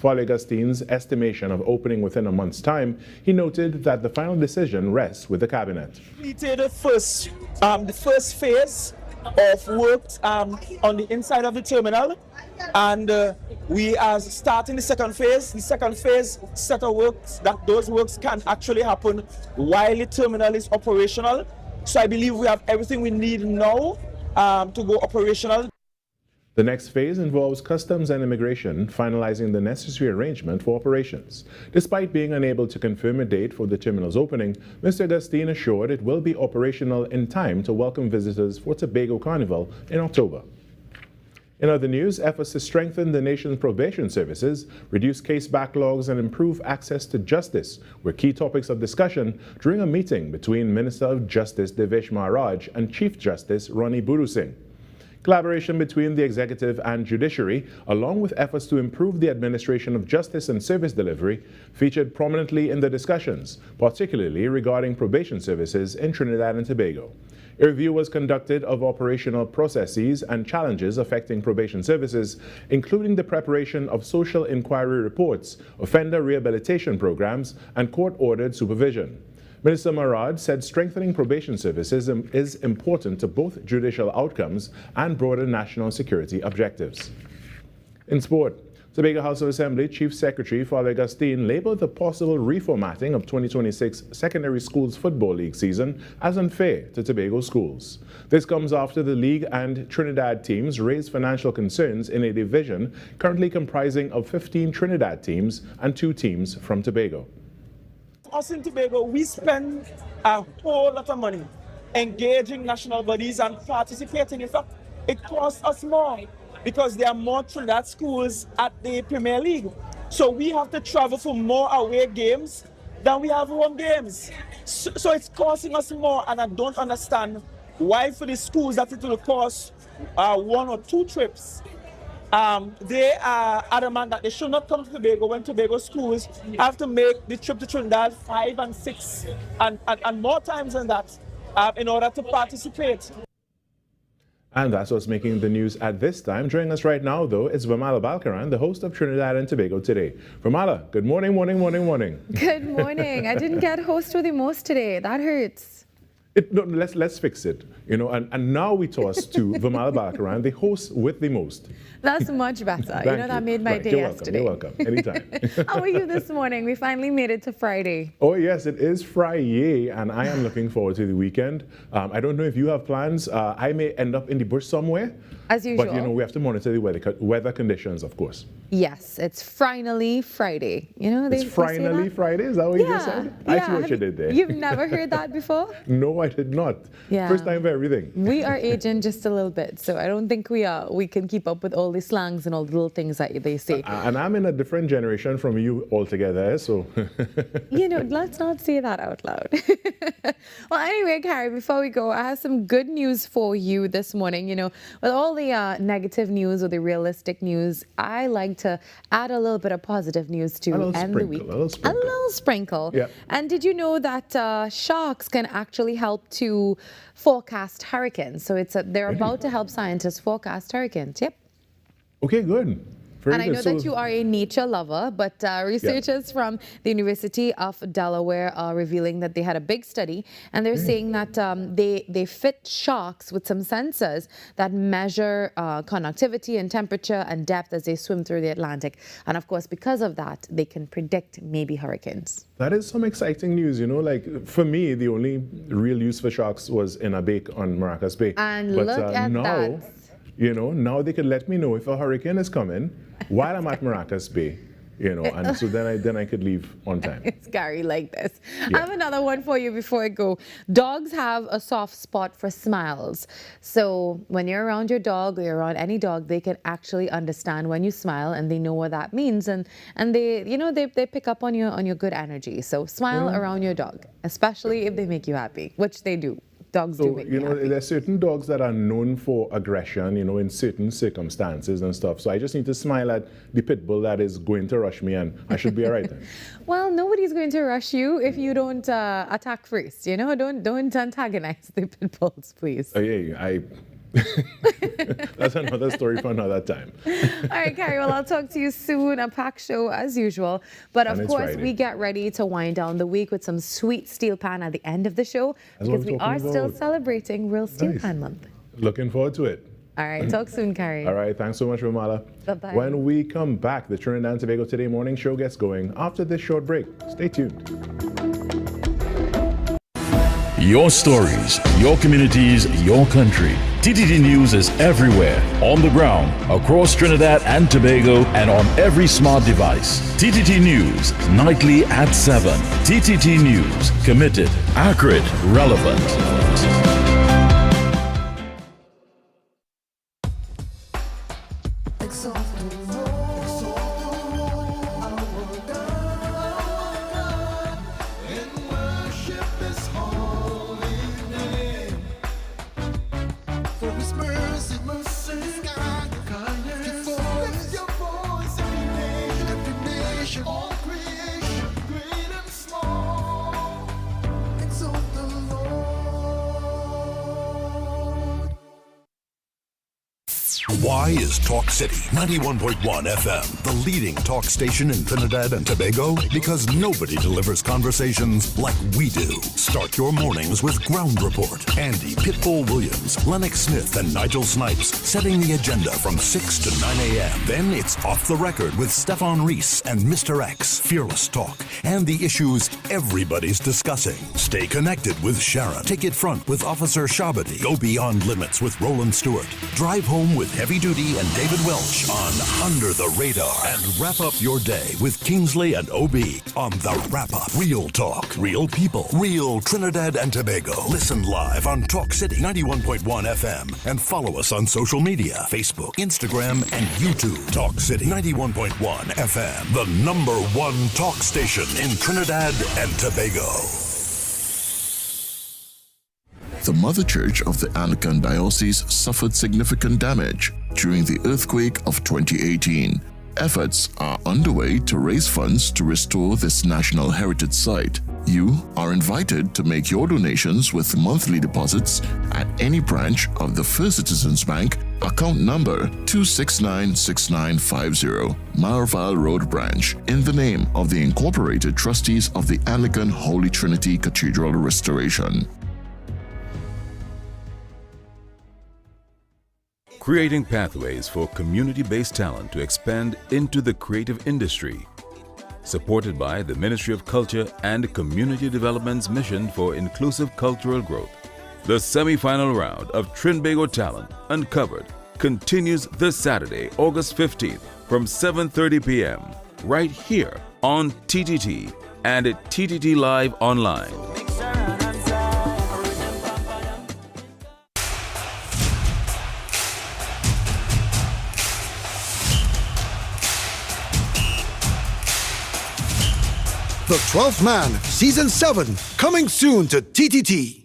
Father Augustine's estimation of opening within a month's time, he noted that the final decision rests with the cabinet. Completed the first phase of works on the inside of the terminal, and we are starting the second phase. The second phase set of works, that those works can actually happen while the terminal is operational. So I believe we have everything we need now to go operational. The next phase involves customs and immigration finalizing the necessary arrangement for operations. Despite being unable to confirm a date for the terminal's opening, Mr. Augustine assured it will be operational in time to welcome visitors for Tobago Carnival in October. In other news, efforts to strengthen the nation's probation services, reduce case backlogs, and improve access to justice were key topics of discussion during a meeting between Minister of Justice Devesh Maharaj and Chief Justice Ronnie Buru Singh. Collaboration between the executive and judiciary, along with efforts to improve the administration of justice and service delivery, featured prominently in the discussions, particularly regarding probation services in Trinidad and Tobago. A review was conducted of operational processes and challenges affecting probation services, including the preparation of social inquiry reports, offender rehabilitation programs, and court-ordered supervision. Minister Maharaj said strengthening probation services is important to both judicial outcomes and broader national security objectives. In sport, Tobago House of Assembly Chief Secretary Father Augustine labeled the possible reformatting of 2026 Secondary Schools Football League season as unfair to Tobago schools. This comes after the league and Trinidad teams raised financial concerns in a division currently comprising of 15 Trinidad teams and 2 teams from Tobago. Us in Tobago, we spend a whole lot of money engaging national bodies and participating. In fact, it costs us more because there are more Trinidad schools at the Premier League. So we have to travel for more away games than we have home games. So it's costing us more, and I don't understand why for the schools that it will cost 1 or 2 trips. They are adamant that they should not come to Tobago when Tobago schools have to make the trip to Trinidad 5 and 6 and more times than that in order to participate. And that's what's making the news at this time. Joining us right now, though, is Virmala Balkaran, the host of Trinidad and Tobago Today. Virmala, good morning, morning. Good morning. I didn't get host with the most today. That hurts. No, let's fix it, and now we toss to Virmala Balkaran, the host with the most. That's much better. That made my day yesterday. You're welcome. Anytime. How are you this morning? We finally made it to Friday. Oh, yes, it is Friday, and I am looking forward to the weekend. I don't know if you have plans. I may end up in the bush somewhere. As usual. But, we have to monitor the weather conditions, of course. Yes, it's finally Friday. It's finally Friday? Is that what you just said? I see what you did there. You've never heard that before? No, I did not. Yeah. First time for everything. We are aging just a little bit, so I don't think we can keep up with all the slangs and all the little things that they say. And I'm in a different generation from you altogether, so. Let's not say that out loud. Well, anyway, Carrie, before we go, I have some good news for you this morning. With all the negative news or the realistic news, I like to add a little bit of positive news to end the week. A little sprinkle. Yeah. And did you know that sharks can actually help to forecast hurricanes? So they're about to help scientists forecast hurricanes. Yep. Okay, good. And I know that you are a nature lover, but researchers from the University of Delaware are revealing that they had a big study, and they're saying that they fit sharks with some sensors that measure conductivity and temperature and depth as they swim through the Atlantic. And of course, because of that, they can predict maybe hurricanes. That is some exciting news, like for me, the only real use for sharks was in a bake on Maracas Bay. And look at that. Now they can let me know if a hurricane is coming while I'm at Maracas Bay, and so then I could leave on time. It's Gary like this. Yeah. I have another one for you before I go. Dogs have a soft spot for smiles. So when you're around your dog or you're around any dog, they can actually understand when you smile, and they know what that means, and they they pick up on your good energy. So smile around your dog, especially if they make you happy, which they do. Dogs do make me happy. There's certain dogs that are known for aggression, in certain circumstances and stuff. So I just need to smile at the pit bull that is going to rush me, and I should be all right then. Well, nobody's going to rush you if you don't attack first. Don't antagonize the pit bulls, please. Yeah, That's another story for another time. All right, Carrie, well, I'll talk to you soon. A packed show as usual. But of And it's course, Friday. we get ready to wind down the week with some sweet steel pan at the end of the show That's what because I'm we are talking still about. celebrating Real Steel Nice. Pan Month. Looking forward to it. All right, talk soon, Carrie. All right, thanks so much, Virmala. Bye-bye. When we come back, the Trinidad and Tobago Today morning show gets going after this short break. Stay tuned. Your stories, your communities, your country. TTT News is everywhere, on the ground, across Trinidad and Tobago, and on every smart device. TTT News, nightly at 7. TTT News, committed, accurate, relevant. Why is Talk City 91.1 FM the leading talk station in Trinidad and Tobago? Because nobody delivers conversations like we do. Start your mornings with Ground Report. Andy Pitbull Williams, Lennox Smith, and Nigel Snipes setting the agenda from 6 to 9 a.m. Then it's Off the Record with Stefan Reese and Mr. X, Fearless Talk, and the issues everybody's discussing. Stay connected with Sharon. Take it front with Officer Shabadi. Go beyond limits with Roland Stewart. Drive home with Heavy Duty and David Welch on Under the Radar. And wrap up your day with Kingsley and OB on The Wrap Up. Real talk, real people, real Trinidad and Tobago. Listen live on Talk City 91.1 FM and follow us on social media, Facebook, Instagram, and YouTube. Talk City 91.1 FM, the #1 talk station in Trinidad and Tobago. The Mother Church of the Anglican Diocese suffered significant damage during the earthquake of 2018. Efforts are underway to raise funds to restore this national heritage site. You are invited to make your donations with monthly deposits at any branch of the First Citizens Bank, account number 2696950, Marval Road Branch, in the name of the Incorporated Trustees of the Anglican Holy Trinity Cathedral Restoration. Creating pathways for community-based talent to expand into the creative industry. Supported by the Ministry of Culture and Community Development's mission for inclusive cultural growth. The semi-final round of Trinbago Talent Uncovered continues this Saturday, August 15th from 7:30 p.m. right here on TTT and at TTT Live Online. The 12th Man, Season 7, coming soon to TTT.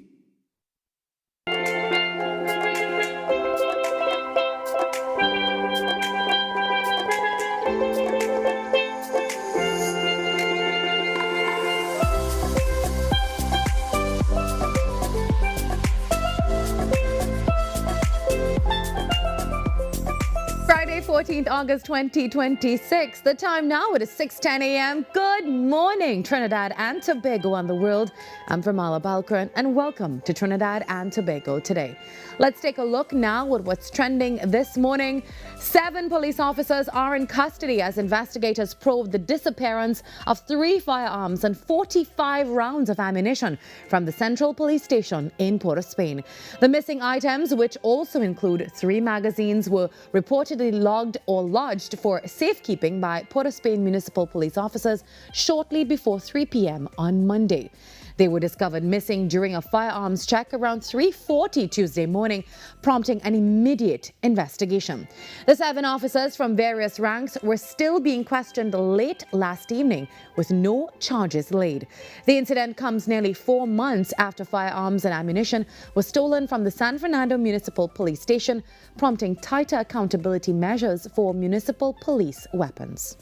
Friday, 14th August 2026. The time now, it is 6:10 a.m. Good morning, Trinidad and Tobago and the world. I'm Virmala Balkaran, and welcome to Trinidad and Tobago Today. Let's take a look now at what's trending this morning. 7 police officers are in custody as investigators probe the disappearance of 3 firearms and 45 rounds of ammunition from the Central Police Station in Port of Spain. The missing items, which also include 3 magazines, were reportedly logged or lodged for safekeeping by Port of Spain municipal police officers shortly before 3 p.m. on Monday. They were discovered missing during a firearms check around 3:40 Tuesday morning, prompting an immediate investigation. The 7 officers from various ranks were still being questioned late last evening with no charges laid. The incident comes nearly 4 months after firearms and ammunition were stolen from the San Fernando Municipal Police Station, prompting tighter accountability measures for municipal police weapons.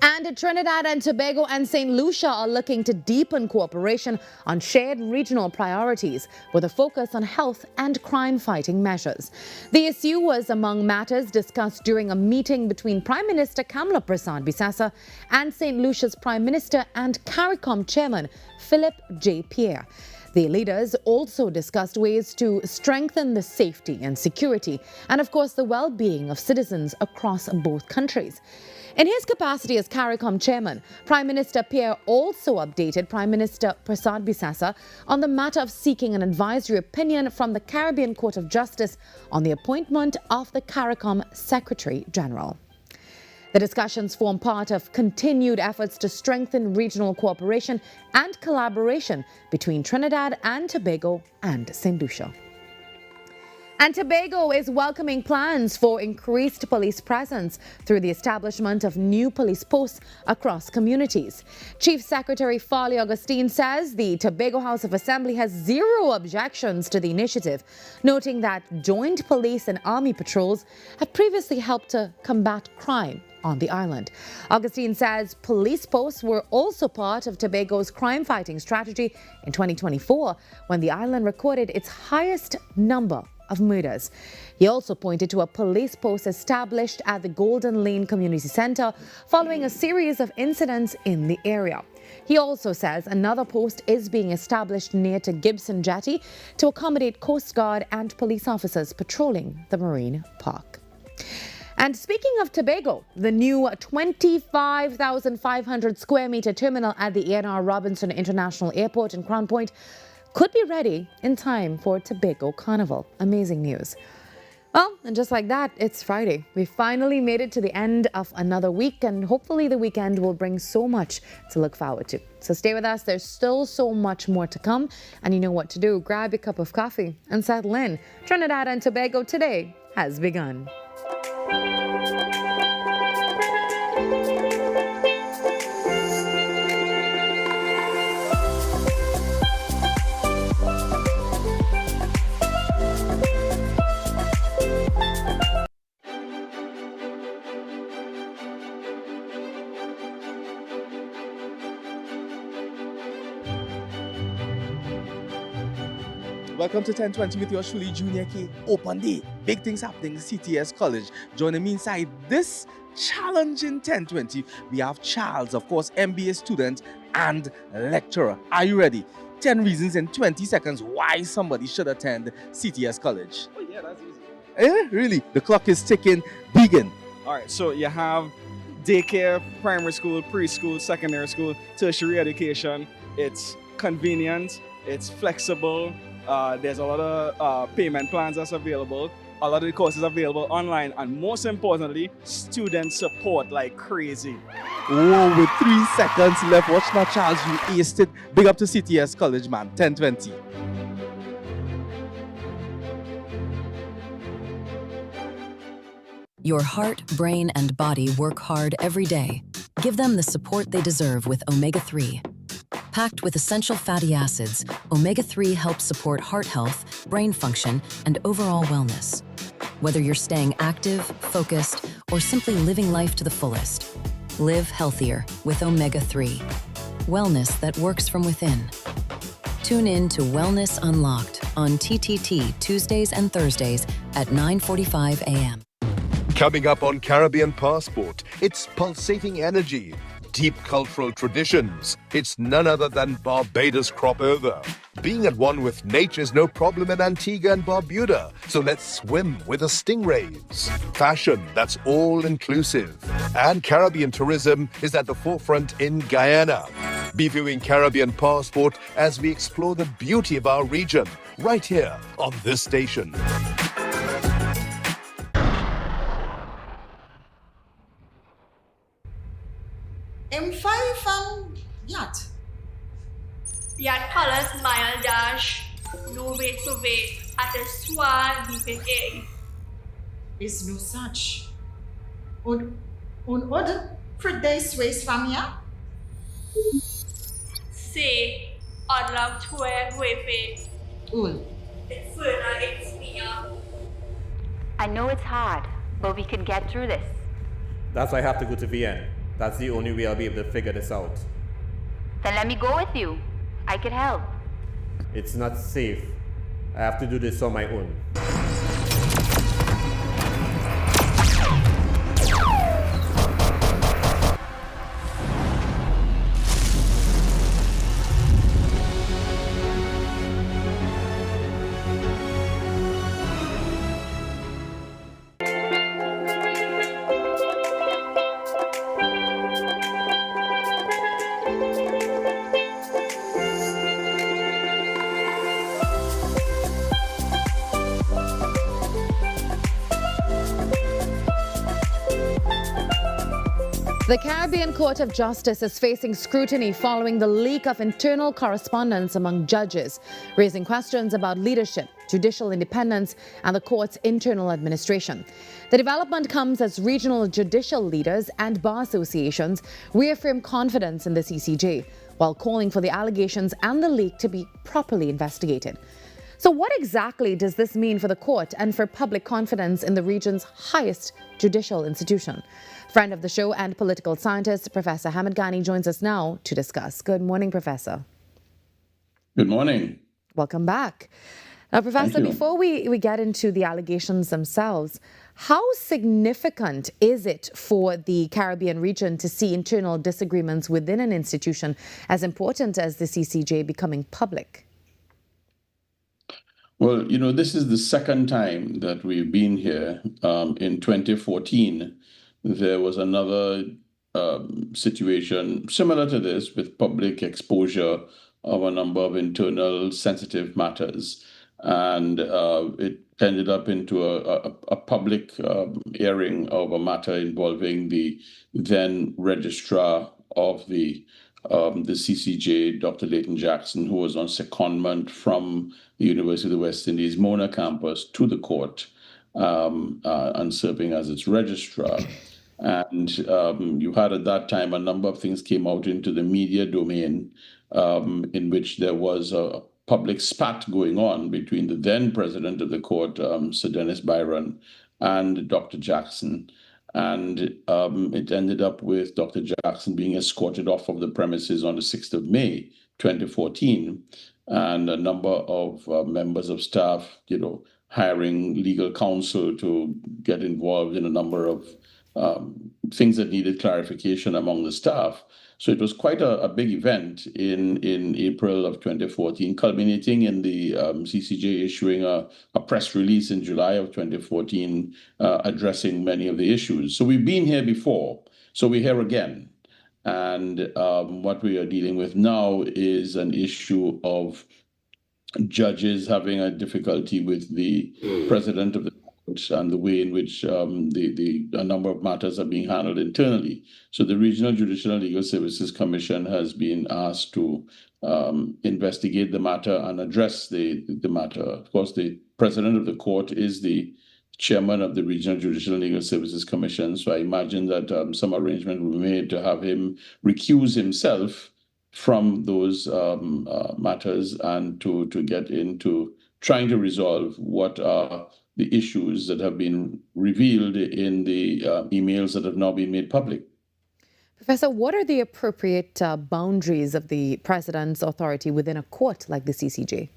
And Trinidad and Tobago and St. Lucia are looking to deepen cooperation on shared regional priorities with a focus on health and crime-fighting measures. The issue was among matters discussed during a meeting between Prime Minister Kamla Prasad-Bisasa and St. Lucia's Prime Minister and CARICOM Chairman Philip J. Pierre. The leaders also discussed ways to strengthen the safety and security and, of course, the well-being of citizens across both countries. In his capacity as CARICOM chairman, Prime Minister Pierre also updated Prime Minister Prasad-Bisasa on the matter of seeking an advisory opinion from the Caribbean Court of Justice on the appointment of the CARICOM Secretary General. The discussions form part of continued efforts to strengthen regional cooperation and collaboration between Trinidad and Tobago and St. Lucia. And Tobago is welcoming plans for increased police presence through the establishment of new police posts across communities. Chief Secretary Farley Augustine says the Tobago House of Assembly has zero objections to the initiative, noting that joint police and army patrols have previously helped to combat crime on the island. Augustine says police posts were also part of Tobago's crime-fighting strategy in 2024, when the island recorded its highest number of murders. He also pointed to a police post established at the Golden Lane Community Center following a series of incidents in the area. He also says another post is being established near to Gibson Jetty to accommodate Coast Guard and police officers patrolling the marine park. And speaking of Tobago, the new 25,500 square meter terminal at the A&R Robinson International Airport in Crown Point could be ready in time for Tobago Carnival. Amazing news. Well, and just like that, it's Friday. We finally made it to the end of another week, and hopefully the weekend will bring so much to look forward to. So stay with us. There's still so much more to come, and you know what to do. Grab a cup of coffee and settle in. Trinidad and Tobago Today has begun. Welcome to 1020 with your truly Junior K Open Day. Big things happening in CTS College. Joining me inside this challenging 1020, we have Charles, of course, MBA student and lecturer. Are you ready? 10 reasons in 20 seconds why somebody should attend CTS College. Oh yeah, that's easy. Eh? Really? The clock is ticking. Begin. All right, so you have daycare, primary school, preschool, secondary school, tertiary education. It's convenient, it's flexible. There's a lot of payment plans that's available. A lot of the courses available online, and most importantly, student support like crazy. Whoa, with 3 seconds left. Watch now, Charles. You aced it. Big up to CTS College, man. 1020. Your heart, brain, and body work hard every day. Give them the support they deserve with omega-3. Packed with essential fatty acids, omega-3 helps support heart health, brain function, and overall wellness. Whether you're staying active, focused, or simply living life to the fullest, live healthier with omega-3. Wellness that works from within. Tune in to Wellness Unlocked on TTT Tuesdays and Thursdays at 9:45 a.m. Coming up on Caribbean Passport, it's pulsating energy, deep cultural traditions. It's none other than Barbados crop over. Being at one with nature is no problem in Antigua and Barbuda, so let's swim with the stingrays. Fashion that's all-inclusive. And Caribbean tourism is at the forefront in Guyana. Be viewing Caribbean Passport as we explore the beauty of our region, right here on this station. M5 and yacht. Yacht colors mile dash, no way to wait, at a swell deep in air. Is no such. Un other for days ways from ya? Say, I'd love to wear wavy. It's further experience. I know it's hard, but we can get through this. That's why I have to go to VN. That's the only way I'll be able to figure this out. Then let me go with you. I could help. It's not safe. I have to do this on my own. The Caribbean Court of Justice is facing scrutiny following the leak of internal correspondence among judges, raising questions about leadership, judicial independence, and the court's internal administration. The development comes as regional judicial leaders and bar associations reaffirm confidence in the CCJ, while calling for the allegations and the leak to be properly investigated. So what exactly does this mean for the court and for public confidence in the region's highest judicial institution? Friend of the show and political scientist, Professor Hamid Ghani, joins us now to discuss. Good morning, Professor. Good morning. Welcome back. Now, Professor, before we get into the allegations themselves, how significant is it for the Caribbean region to see internal disagreements within an institution as important as the CCJ becoming public? Well, you know, this is the second time that we've been here. In 2014, there was another situation similar to this with public exposure of a number of internal sensitive matters. And it ended up into a public airing of a matter involving the then registrar of the CCJ, Dr. Leighton Jackson, who was on secondment from the University of the West Indies Mona campus to the court and serving as its registrar. And you had at that time a number of things came out into the media domain in which there was a public spat going on between the then president of the court, Sir Dennis Byron, and Dr. Jackson. And it ended up with Dr. Jackson being escorted off of the premises on the 6th of May, 2014, and a number of members of staff, you know, hiring legal counsel to get involved in a number of things that needed clarification among the staff. So it was quite a big event in April of 2014, culminating in the CCJ issuing a press release in July of 2014 addressing many of the issues. So we've been here before, so we're here again. And what we are dealing with now is an issue of judges having a difficulty with the president of the court and the way in which a number of matters are being handled internally. So the Regional Judicial and Legal Services Commission has been asked to investigate the matter and address the matter. Of course, the president of the court is the chairman of the Regional Judicial and Legal Services Commission. So I imagine that some arrangement will be made to have him recuse himself from those matters and to get into trying to resolve what are the issues that have been revealed in the emails that have now been made public. Professor, what are the appropriate boundaries of the president's authority within a court like the CCJ?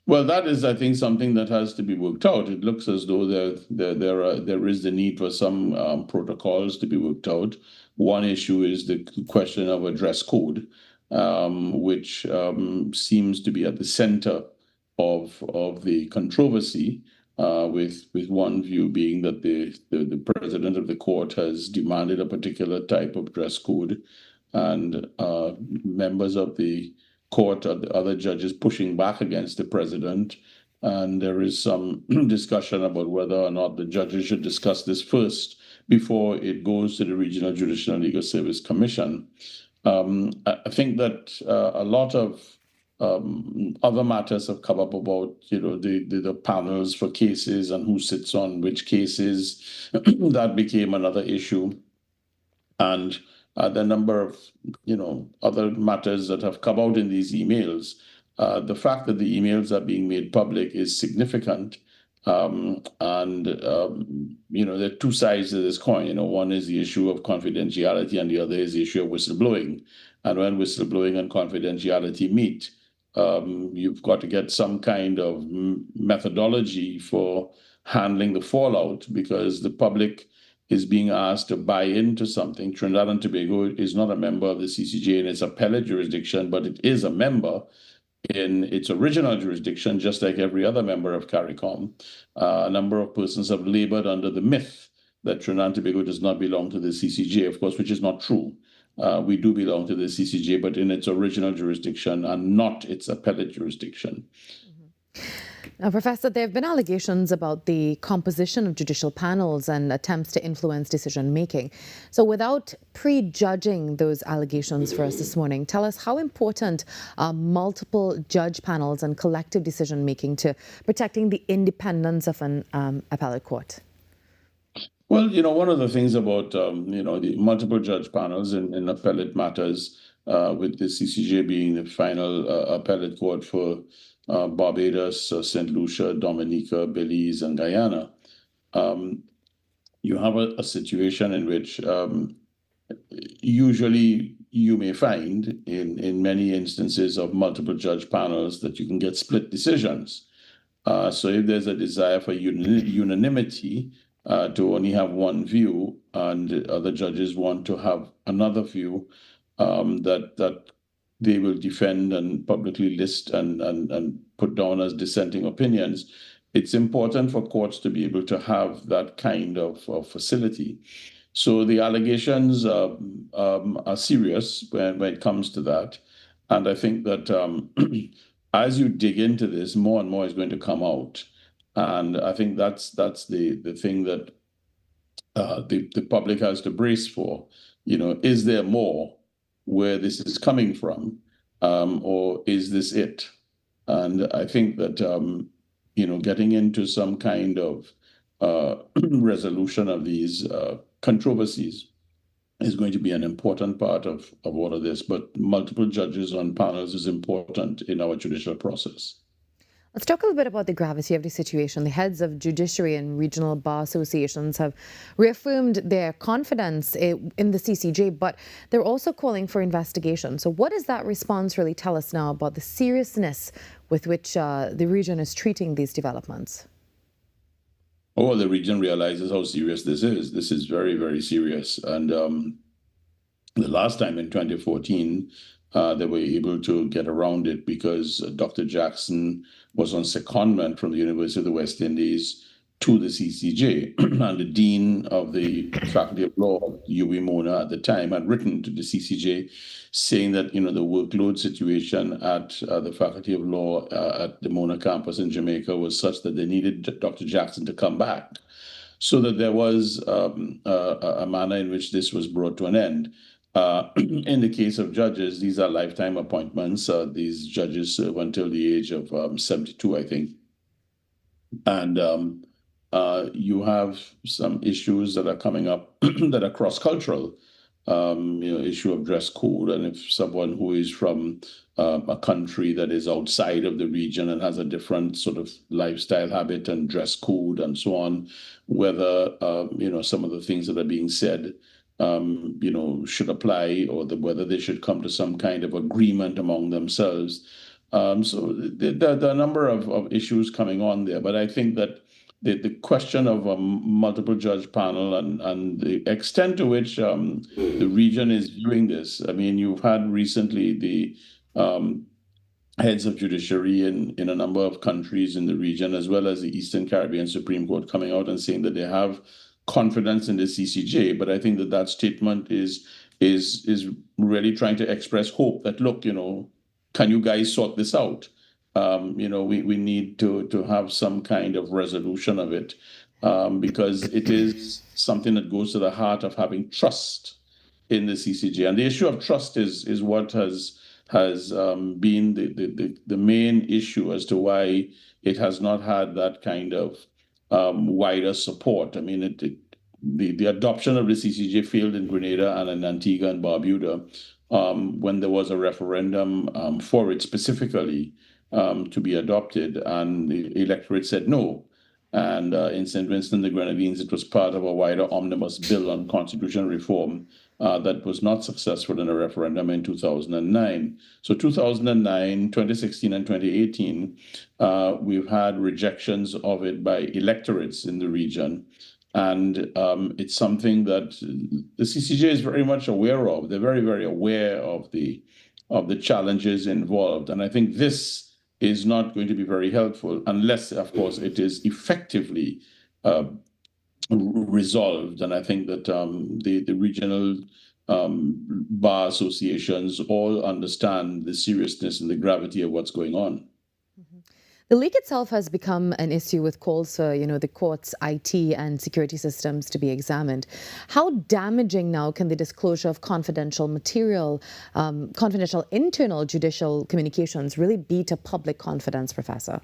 Well, that is, I think, something that has to be worked out. It looks as though there is the need for some protocols to be worked out. One issue is the question of a dress code, which seems to be at the center of the controversy, with one view being that the president of the court has demanded a particular type of dress code, and members of the court or the other judges pushing back against the president. And there is some discussion about whether or not the judges should discuss this first before it goes to the Regional Judicial and Legal Service Commission. I think that a lot of other matters have come up about, you know, the panels for cases and who sits on which cases. That became another issue. And the number of, you know, other matters that have come out in these emails. The fact that the emails are being made public is significant. There are two sides to this coin. One is the issue of confidentiality, and the other is the issue of whistleblowing. And when whistleblowing and confidentiality meet, you've got to get some kind of methodology for handling the fallout, because the public is being asked to buy into something. Trinidad and Tobago is not a member of the CCJ in its appellate jurisdiction, but it is a member in its original jurisdiction, just like every other member of CARICOM. A number of persons have labored under the myth that Trinidad and Tobago does not belong to the CCJ, of course, which is not true. We do belong to the CCJ, but in its original jurisdiction and not its appellate jurisdiction. Now, Professor, there have been allegations about the composition of judicial panels and attempts to influence decision-making. So without prejudging those allegations for us this morning, tell us how important are multiple judge panels and collective decision-making to protecting the independence of an appellate court? Well, one of the things about, the multiple judge panels in appellate matters, with the CCJ being the final appellate court for Barbados, St. Lucia, Dominica, Belize, and Guyana, you have a situation in which usually you may find in many instances of multiple judge panels that you can get split decisions. So if there's a desire for unanimity, to only have one view, and other judges want to have another view, that they will defend and publicly list and put down as dissenting opinions. It's important for courts to be able to have that kind of facility. So the allegations are serious when it comes to that. And I think that as you dig into this, more and more is going to come out. And I think that's the thing that the public has to brace for. Is there more where this is coming from, or is this it? And I think that getting into some kind of resolution of these controversies is going to be an important part of all of this. But multiple judges on panels is important in our judicial process. Let's talk a little bit about the gravity of the situation. The heads of judiciary and regional bar associations have reaffirmed their confidence in the CCJ, but they're also calling for investigation. So what does that response really tell us now about the seriousness with which the region is treating these developments? Oh, the region realizes how serious this is. This is very, very serious. And the last time in 2014, they were able to get around it because Dr. Jackson was on secondment from the University of the West Indies to the CCJ. And the dean of the Faculty of Law, UWI Mona at the time, had written to the CCJ saying that, the workload situation at the Faculty of Law at the Mona campus in Jamaica was such that they needed Dr. Jackson to come back. So that there was a manner in which this was brought to an end. In the case of judges, these are lifetime appointments. These judges serve until the age of 72, I think. And you have some issues that are coming up that are cross-cultural. Issue of dress code, and if someone who is from a country that is outside of the region and has a different sort of lifestyle habit and dress code and so on, whether some of the things that are being said should apply, or whether they should come to some kind of agreement among themselves. So there are a number of issues coming on there, but I think that the question of a multiple judge panel and the extent to which the region is viewing this. I mean, you've had recently the heads of judiciary in a number of countries in the region, as well as the Eastern Caribbean Supreme Court, coming out and saying that they have confidence in the CCJ. But I think that statement is really trying to express hope that, look, can you guys sort this out? We need to have some kind of resolution of it, because it is something that goes to the heart of having trust in the CCJ. And the issue of trust is what has been the main issue as to why it has not had that kind of wider support. I mean, the adoption of the CCJ failed in Grenada and in Antigua and Barbuda when there was a referendum for it specifically to be adopted, and the electorate said no. And in St. Vincent and the Grenadines, it was part of a wider omnibus bill on constitutional reform that was not successful in a referendum in 2009. So 2009, 2016, and 2018, we've had rejections of it by electorates in the region. And it's something that the CCJ is very much aware of. They're very, very aware of the challenges involved. And I think this is not going to be very helpful unless, of course, it is effectively resolved. And I think that the regional bar associations all understand the seriousness and the gravity of what's going on. The leak itself has become an issue with calls for, the court's IT and security systems to be examined. How damaging now can the disclosure of confidential material, confidential internal judicial communications really be to public confidence, Professor?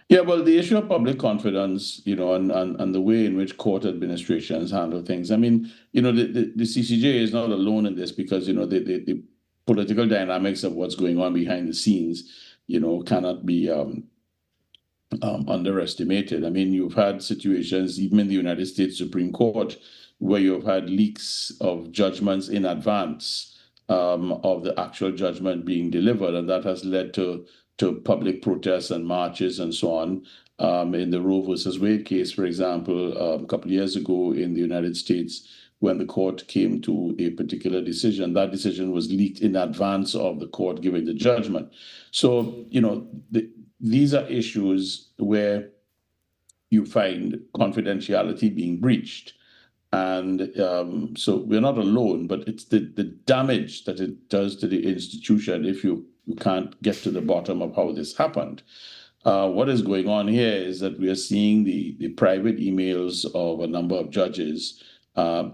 Yeah, well, the issue of public confidence, and the way in which court administrations handle things. I mean, the CCJ is not alone in this because, the political dynamics of what's going on behind the scenes, cannot be underestimated. I mean, you've had situations, even in the United States Supreme Court, where you've had leaks of judgments in advance of the actual judgment being delivered, and that has led to public protests and marches and so on. In the Roe versus Wade case, for example, a couple of years ago in the United States, when the court came to a particular decision, that decision was leaked in advance of the court giving the judgment. So, these are issues where you find confidentiality being breached. And so we're not alone, but it's the damage that it does to the institution if you can't get to the bottom of how this happened. What is going on here is that we are seeing the private emails of a number of judges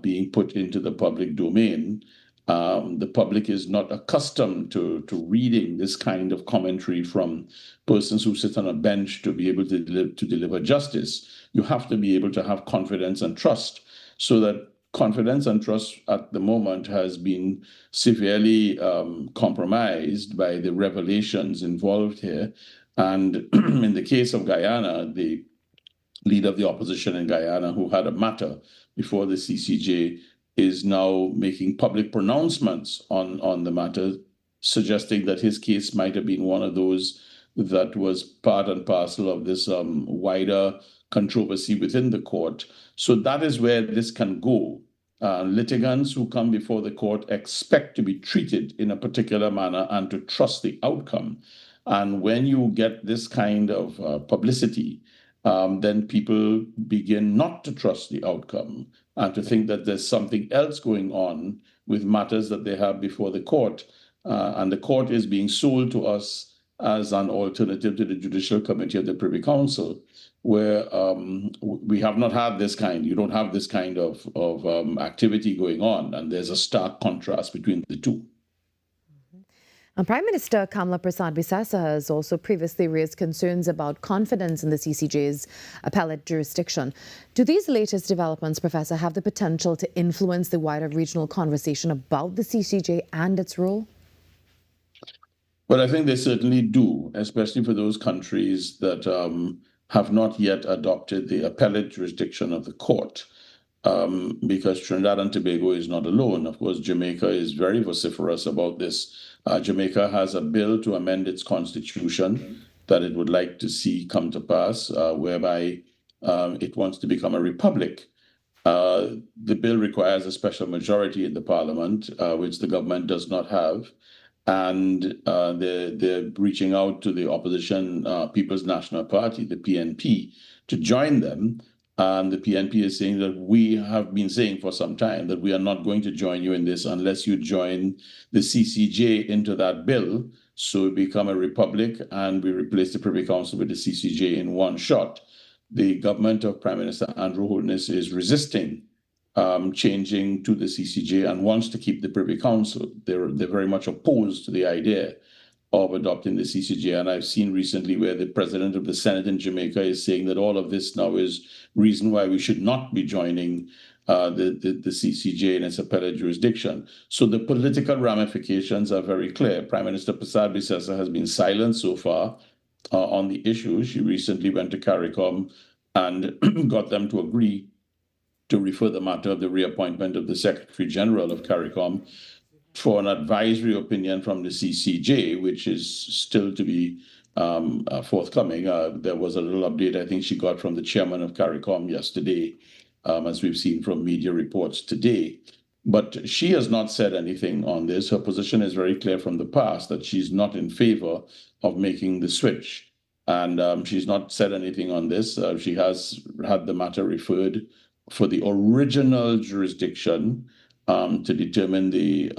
being put into the public domain. The public is not accustomed to reading this kind of commentary from persons who sit on a bench to be able to deliver justice. You have to be able to have confidence and trust, so that confidence and trust at the moment has been severely compromised by the revelations involved here. And in the case of Guyana, the leader of the opposition in Guyana, who had a matter before the CCJ, is now making public pronouncements on the matter, suggesting that his case might have been one of those that was part and parcel of this wider controversy within the court. So that is where this can go. Litigants who come before the court expect to be treated in a particular manner and to trust the outcome. And when you get this kind of publicity, then people begin not to trust the outcome and to think that there's something else going on with matters that they have before the court. And the court is being sold to us as an alternative to the Judicial Committee of the Privy Council, where we have not had this kind. You don't have this kind of activity going on, and there's a stark contrast between the two. Prime Minister Kamla Prasad-Bisasa has also previously raised concerns about confidence in the CCJ's appellate jurisdiction. Do these latest developments, Professor, have the potential to influence the wider regional conversation about the CCJ and its role? Well, I think they certainly do, especially for those countries that have not yet adopted the appellate jurisdiction of the court. Because Trinidad and Tobago is not alone. Of course, Jamaica is very vociferous about this. Jamaica has a bill to amend its constitution that it would like to see come to pass, whereby it wants to become a republic. The bill requires a special majority in the parliament, which the government does not have. And they're reaching out to the opposition People's National Party, the PNP, to join them. And the PNP is saying that we have been saying for some time that we are not going to join you in this unless you join the CCJ into that bill. So we become a republic and we replace the Privy Council with the CCJ in one shot. The government of Prime Minister Andrew Holness is resisting changing to the CCJ and wants to keep the Privy Council. They're very much opposed to the idea of adopting the CCJ. And I've seen recently where the president of the Senate in Jamaica is saying that all of this now is reason why we should not be joining the CCJ in its appellate jurisdiction. So the political ramifications are very clear. Prime Minister Prasad-Bisasa has been silent so far. on the issue. She recently went to CARICOM and got them to agree to refer the matter of the reappointment of the Secretary General of CARICOM for an advisory opinion from the CCJ, which is still to be forthcoming. There was a little update I think she got from the chairman of CARICOM yesterday, as we've seen from media reports today. But she has not said anything on this. Her position is very clear from the past that she's not in favor of making the switch. And she's not said anything on this. She has had the matter referred for the original jurisdiction to determine the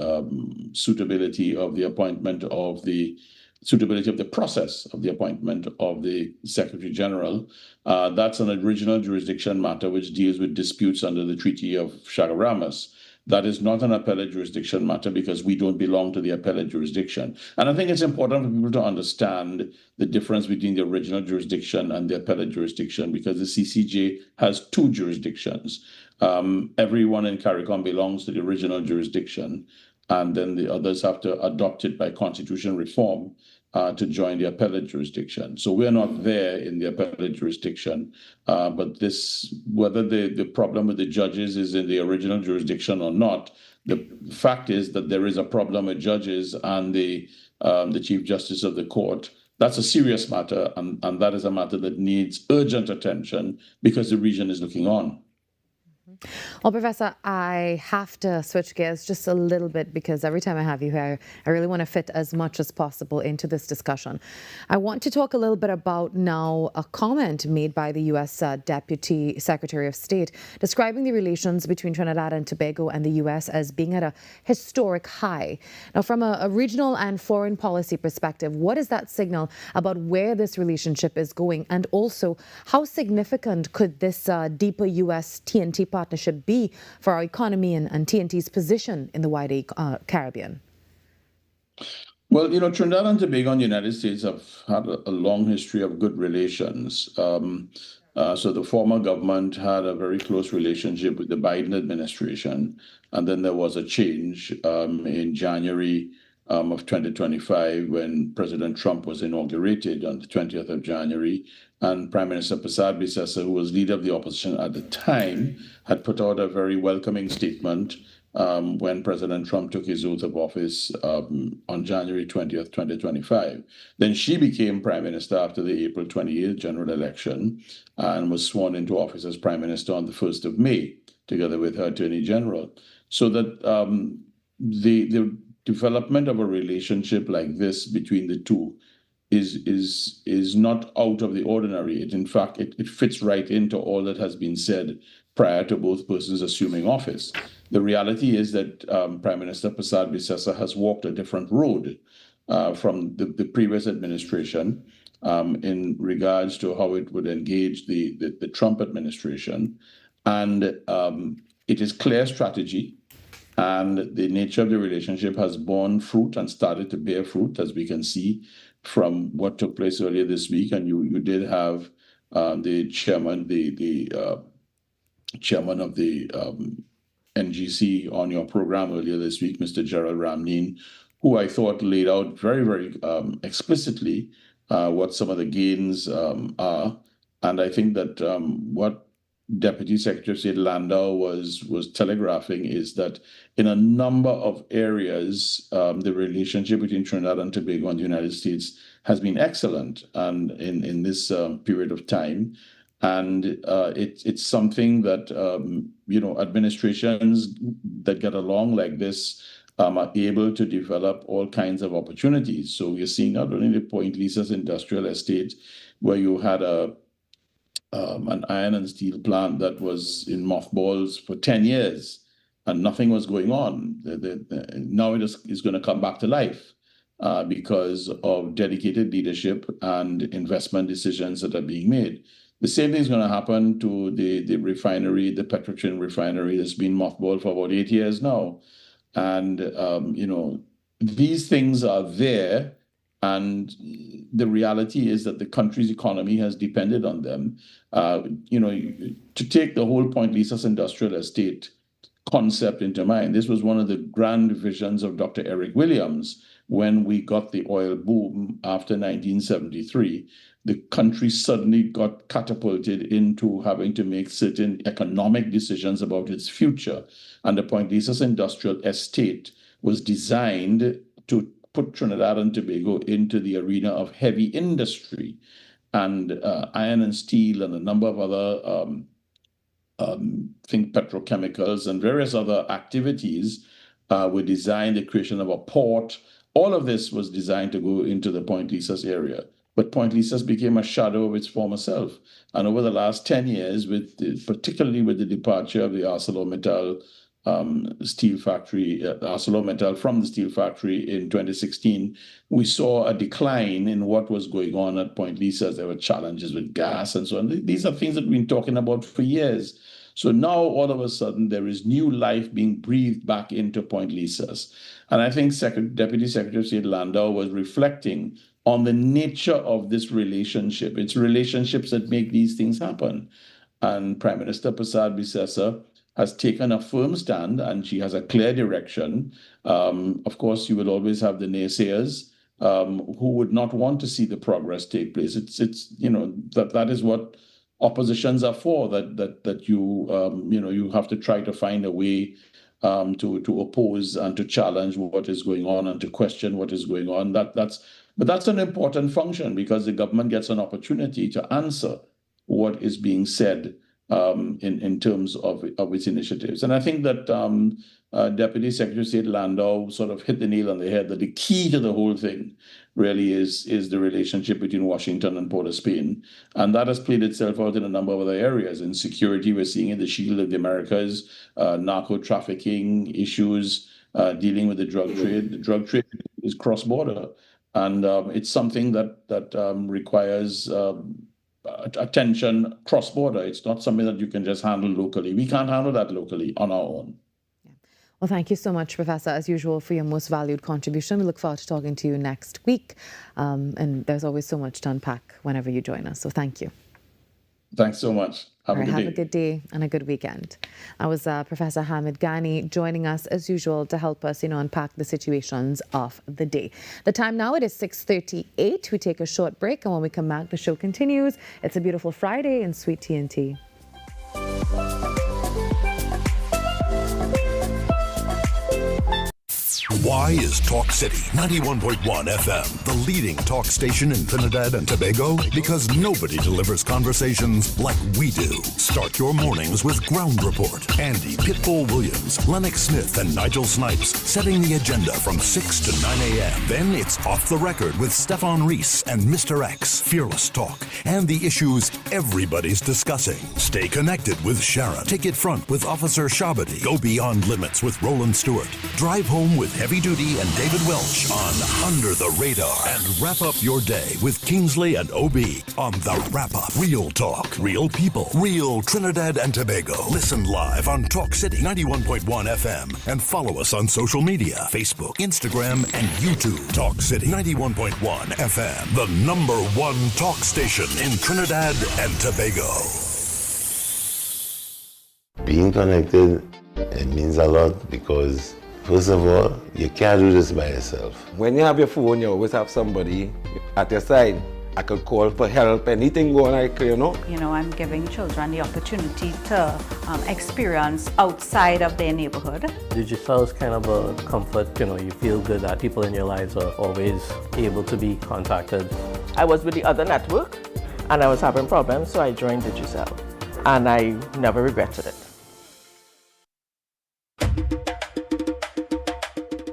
suitability of the appointment of the suitability of the process of the appointment of the Secretary General. That's an original jurisdiction matter which deals with disputes under the Treaty of Chaguaramas. That is not an appellate jurisdiction matter because we don't belong to the appellate jurisdiction. And I think it's important for people to understand the difference between the original jurisdiction and the appellate jurisdiction, because the CCJ has two jurisdictions. Everyone in CARICOM belongs to the original jurisdiction, and then the others have to adopt it by constitution reform to join the appellate jurisdiction. So we're not there in the appellate jurisdiction, but this, whether the problem with the judges is in the original jurisdiction or not, the fact is that there is a problem with judges and the Chief Justice of the court. That's a serious matter, and that is a matter that needs urgent attention because the region is looking on. Well, Professor, I have to switch gears just a little bit because every time I have you here, I really want to fit as much as possible into this discussion. I want to talk a little bit about now a comment made by the U.S. Deputy Secretary of State describing the relations between Trinidad and Tobago and the U.S. as being at a historic high. Now, from a regional and foreign policy perspective, what does that signal about where this relationship is going? And also, how significant could this deeper U.S. TNT partnership be for our economy and TNT's position in the wider Caribbean? Well, you know, Trinidad and Tobago and the United States have had a long history of good relations. So the former government had a very close relationship with the Biden administration. And then there was a change in January of 2025 when President Trump was inaugurated on the 20th of January. And Prime Minister Prasad Bisesa, who was leader of the opposition at the time, had put out a very welcoming statement when President Trump took his oath of office on January 20th, 2025. Then she became Prime Minister after the April 28th general election and was sworn into office as Prime Minister on the 1st of May, together with her Attorney General. So that the development of a relationship like this between the two is not out of the ordinary. In fact, it fits right into all that has been said prior to both persons assuming office. The reality is that Prime Minister Prasad Bisesa has walked a different road from the previous administration in regards to how it would engage the Trump administration. And it is clear strategy. And the nature of the relationship has borne fruit and started to bear fruit, as we can see from what took place earlier this week. And you did have the chairman, the chairman of the NGC on your program earlier this week, Mr. Gerald Ramneen, who I thought laid out very, very explicitly what some of the gains are. And I think that what Deputy Secretary of State Landau was telegraphing is that in a number of areas, the relationship between Trinidad and Tobago and the United States has been excellent and in this period of time. And it's something that, administrations that get along like this are able to develop all kinds of opportunities. So we're seeing not only the Point Lisas Industrial Estate, where you had an iron and steel plant that was in mothballs for 10 years and nothing was going on. Now it is going to come back to life because of dedicated leadership and investment decisions that are being made. The same thing is going to happen to the refinery, the Petrotrin refinery that's been mothballed for about 8 years now. And, these things are there. And the reality is that the country's economy has depended on them. To take the whole Point Lisas Industrial Estate concept into mind, this was one of the grand visions of Dr. Eric Williams when we got the oil boom after 1973, the country suddenly got catapulted into having to make certain economic decisions about its future. And the Point Lisas industrial estate was designed to put Trinidad and Tobago into the arena of heavy industry. And iron and steel and a number of other think petrochemicals and various other activities were designed, the creation of a port. All of this was designed to go into the Point Lisas area. But Point Lisas became a shadow of its former self. And over the last 10 years, particularly with the departure of the ArcelorMittal steel factory, ArcelorMittal from the steel factory in 2016, we saw a decline in what was going on at Point Lisas. There were challenges with gas and so on. These are things that we've been talking about for years. So now all of a sudden there is new life being breathed back into Point Lisas. And I think Deputy Secretary of State Landau was reflecting on the nature of this relationship. It's relationships that make these things happen. And Prime Minister Prasad Bisesa has taken a firm stand, and she has a clear direction. Of course, you will always have the naysayers who would not want to see the progress take place. It's that is what oppositions are for. That you have to try to find a way to oppose and to challenge what is going on and to question what is going on. But that's an important function, because the government gets an opportunity to answer what is being said in terms of its initiatives. And I think that Deputy Secretary of State Landau sort of hit the nail on the head, that the key to the whole thing really is the relationship between Washington and Port of Spain. And that has played itself out in a number of other areas. In security, we're seeing in the Shield of the Americas, narco trafficking issues, dealing with the drug trade. The drug trade is cross-border. And it's something that requires attention cross-border. It's not something that you can just handle locally. We can't handle that locally on our own. Well, thank you so much, Professor, as usual, for your most valued contribution. We look forward to talking to you next week. And there's always so much to unpack whenever you join us. So thank you. Thanks so much. Have a good day and a good weekend. That was Professor Hamid Ghani joining us as usual to help us, unpack the situations of the day. The time now, it is 6:38. We take a short break, and when we come back, the show continues. It's a beautiful Friday in Sweet TNT. Why is Talk City 91.1 FM the leading talk station in Trinidad and Tobago? Because nobody delivers conversations like we do. Start your mornings with Ground Report. Andy Pitbull Williams, Lennox Smith, and Nigel Snipes setting the agenda from 6 to 9 a.m. Then it's Off the Record with Stefan Reese and Mr. X, Fearless Talk, and the issues everybody's discussing. Stay connected with Sharon. Take it front with Officer Shabadi. Go beyond limits with Roland Stewart. Drive home with Heavy Duty and David Welch on Under the Radar. And wrap up your day with Kingsley and OB on The Wrap Up. Real talk, real people, real Trinidad and Tobago. Listen live on Talk City 91.1 FM and follow us on social media, Facebook, Instagram, and YouTube. Talk City 91.1 FM, the #1 talk station in Trinidad and Tobago. Being connected, it means a lot because first of all, you can't do this by yourself. When you have your phone, you always have somebody at your side. I could call for help, anything going like, I'm giving children the opportunity to experience outside of their neighborhood. Digital is kind of a comfort, you feel good that people in your lives are always able to be contacted. I was with the other network and I was having problems, so I joined Digicel and I never regretted it.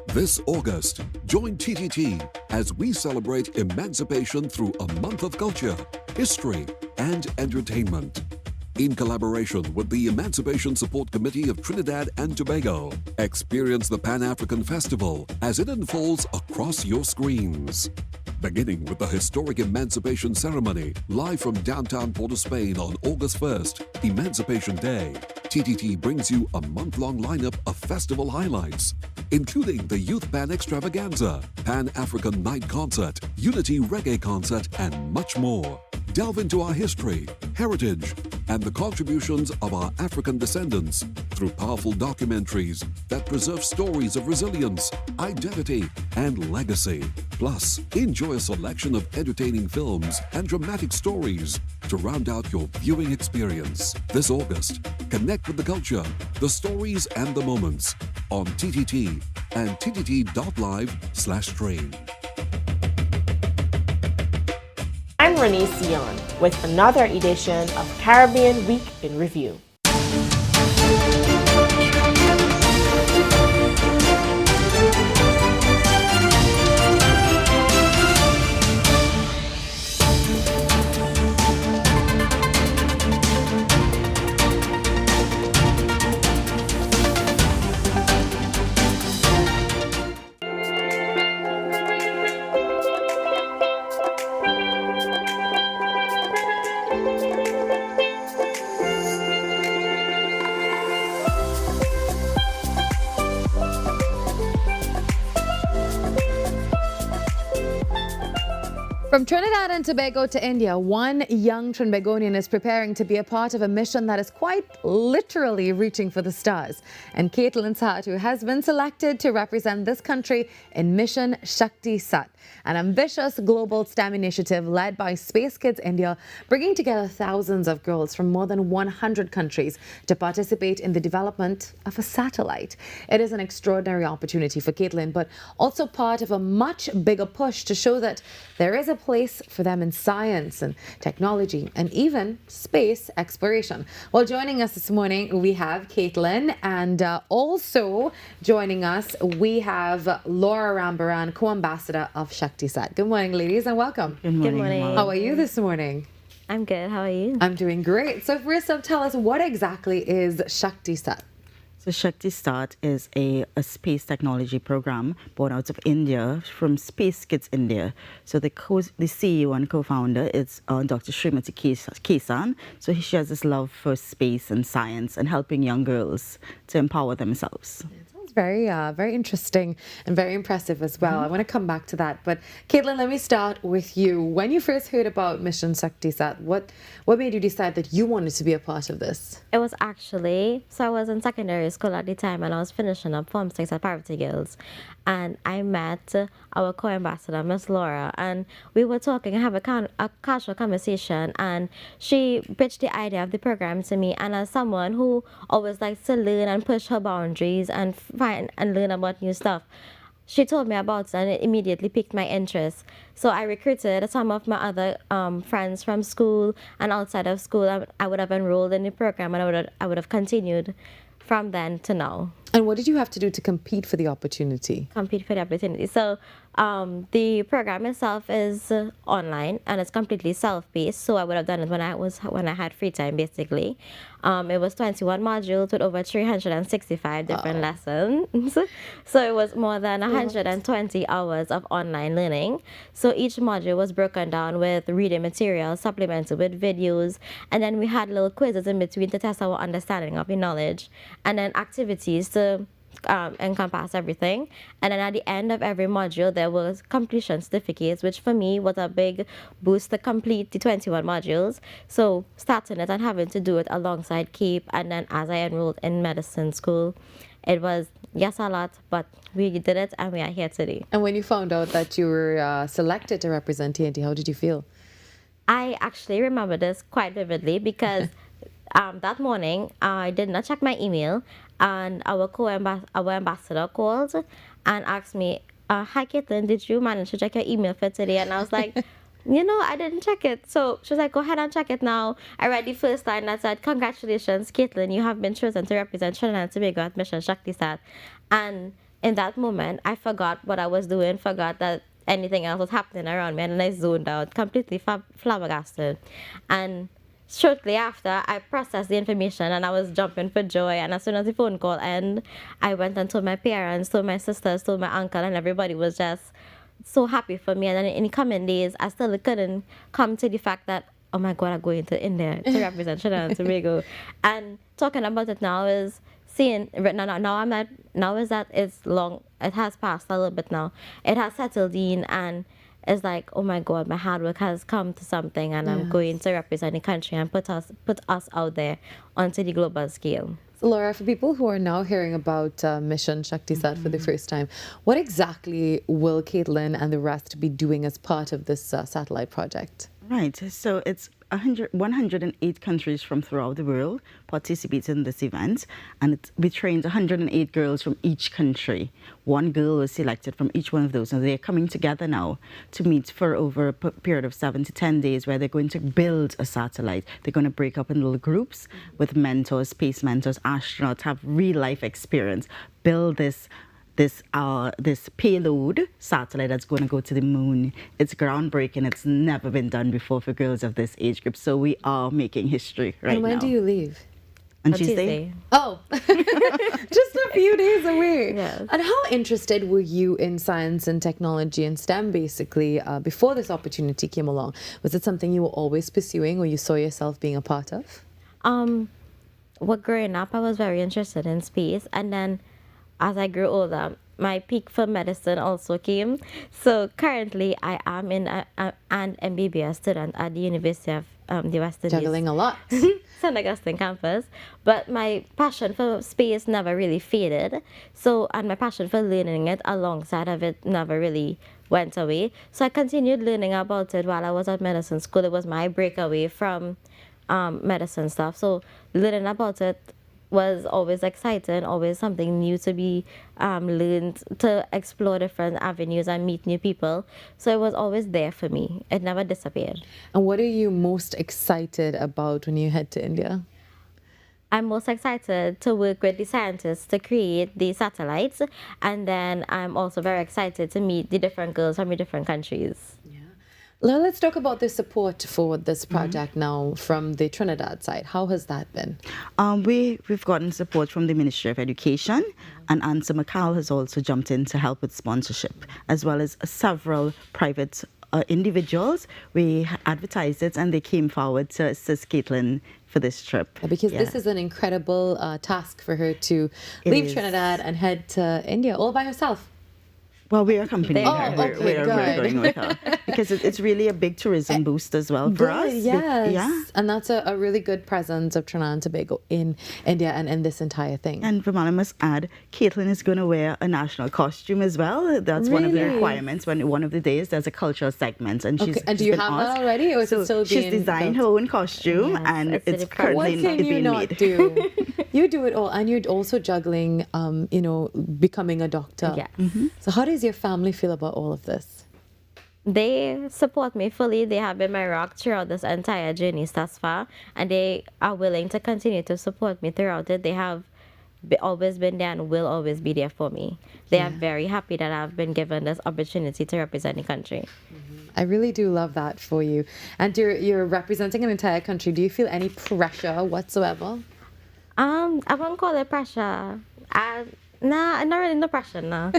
This August, join TTT as we celebrate emancipation through a month of culture, history, and entertainment. In collaboration with the Emancipation Support Committee of Trinidad and Tobago, experience the Pan-African Festival as it unfolds across your screens. Beginning with the historic Emancipation Ceremony, live from downtown Port of Spain on August 1st, Emancipation Day, TTT brings you a month-long lineup of festival highlights, including the Youth Band Extravaganza, Pan-African Night Concert, Unity Reggae Concert, and much more. Delve into our history, heritage, and the contributions of our African descendants through powerful documentaries that preserve stories of resilience, identity, and legacy. Plus, enjoy a selection of entertaining films and dramatic stories to round out your viewing experience. This August, connect with the culture, the stories, and the moments on TTT and ttt.live/train. I'm Renee Sion with another edition of Caribbean Week in Review. From Trinidad and Tobago to India, one young Trinbagonian is preparing to be a part of a mission that is quite literally reaching for the stars. And Caitlin Sahatu has been selected to represent this country in Mission Shakti Sat, an ambitious global STEM initiative led by Space Kids India, bringing together thousands of girls from more than 100 countries to participate in the development of a satellite. It is an extraordinary opportunity for Caitlin, but also part of a much bigger push to show that there is a place for them in science and technology and even space exploration. Well, joining us this morning, we have Caitlin, and also joining us, we have Laura Rambaran, co-ambassador of Shakti Sat. Good morning, ladies, and welcome. Good morning. How are you this morning? I'm good. How are you? I'm doing great. So first up, tell us, what exactly is Shakti Sat? So Shakti Sat is a space technology program born out of India from Space Kids India. So the CEO and co-founder is Dr. Srimati Kesan. So she has this love for space and science and helping young girls to empower themselves. Very, very interesting and very impressive as well. I want to come back to that. But Caitlin, let me start with you. When you first heard about Mission Shakti Sat, what made you decide that you wanted to be a part of this? It was actually, so I was in secondary school at the time and I was finishing up Form 6 at Parvati Girls. And I met our co-ambassador, Miss Laura, and we were talking and have a casual conversation, and she pitched the idea of the program to me. And as someone who always likes to learn and push her boundaries and find and learn about new stuff, she told me about it and it immediately piqued my interest. So I recruited some of my other friends from school and outside of school. I would have enrolled in the program and I would have continued from then to now. And what did you have to do to compete for the opportunity? Compete for the opportunity. So the program itself is online and it's completely self-paced. So I would have done it when I had free time, basically. It was 21 modules with over 365 different lessons. So it was more than 120 hours of online learning. So each module was broken down with reading material, supplemented with videos, and then we had little quizzes in between to test our understanding of the knowledge, and then activities to encompass everything. And then at the end of every module there was completion certificates, which for me was a big boost to complete the 21 modules. So starting it and having to do it alongside CAPE, and then as I enrolled in medicine school, it was, yes, a lot, but we did it and we are here today. And when you found out that you were selected to represent TNT, how did you feel? I actually remember this quite vividly because that morning I did not check my email, and our ambassador called and asked me, hi Caitlin, did you manage to check your email for today? And I was like, I didn't check it. So she was like, go ahead and check it now. I read the first line that said, congratulations Caitlin, you have been chosen to represent Trinidad and Tobago at Mission Shakti Sat. And in that moment I forgot what I was doing, forgot that anything else was happening around me, and I zoned out, completely flabbergasted. And shortly after, I processed the information and I was jumping for joy. And as soon as the phone call ended, I went and told my parents, told my sisters, told my uncle, and everybody was just so happy for me. And then in the coming days, I still couldn't come to the fact that, oh my God, I'm going to India to represent Trinidad and Tobago. And talking about it now is seeing, now is that it's long, it has passed a little bit now. It has settled in, and it's like, oh my God, my hard work has come to something, and I'm going to represent the country and put us out there onto the global scale. So Laura, for people who are now hearing about Mission Shakti Sat for the first time, what exactly will Caitlin and the rest be doing as part of this satellite project? Right, so it's 108 countries from throughout the world participate in this event, and we trained 108 girls from each country. One girl was selected from each one of those, and they're coming together now to meet for over a period of 7 to 10 days, where they're going to build a satellite. They're going to break up in little groups with mentors, space mentors, astronauts, have real life experience, build this payload satellite that's going to go to the moon. It's groundbreaking. It's never been done before for girls of this age group. So we are making history right now. And when do you leave? On Tuesday. Oh, just a few days away. Yes. And how interested were you in science and technology and STEM, basically, before this opportunity came along? Was it something you were always pursuing, or you saw yourself being a part of? Well, growing up, I was very interested in space, and then as I grew older, my peak for medicine also came. So currently, I am an MBBS student at the University of the West Indies. Juggling a lot. St. Augustine campus. But my passion for space never really faded. So, and my passion for learning it alongside of it never really went away. So I continued learning about it while I was at medicine school. It was my breakaway from medicine stuff. So learning about it was always exciting, always something new to be learned, to explore different avenues and meet new people. So it was always there for me. It never disappeared. And what are you most excited about when you head to India? I'm most excited to work with the scientists to create the satellites. And then I'm also very excited to meet the different girls from the different countries. Well, let's talk about the support for this project now from the Trinidad side. How has that been? We've gotten support from the Ministry of Education, and Answer McCall has also jumped in to help with sponsorship, as well as several private individuals. We advertised it, and they came forward to assist Caitlin for this trip. Because this is an incredible task for her to leave Trinidad and head to India all by herself. Well, we're accompanying her. We're going with her. Because it's really a big tourism boost as well for us. Yes. Yeah. And that's a really good presence of Trinidad and Tobago in India and in this entire thing. And Virmala must add, Caitlin is going to wear a national costume as well. That's one of the requirements. When one of the days there's a cultural segment, and she's and do you have that already, or is it still being she's designed her own costume, and it's currently what can you not do? You do it all, and you're also juggling, becoming a doctor. Yeah. So how does your family feel about all of this? They support me fully. They have been my rock throughout this entire journey thus far, and they are willing to continue to support me throughout it. They have always been there and will always be there for me. They are very happy that I've been given this opportunity to represent the country. I really do love that for you. And you're representing an entire country. Do you feel any pressure whatsoever? I won't call it pressure. Nah, not really no pressure, no.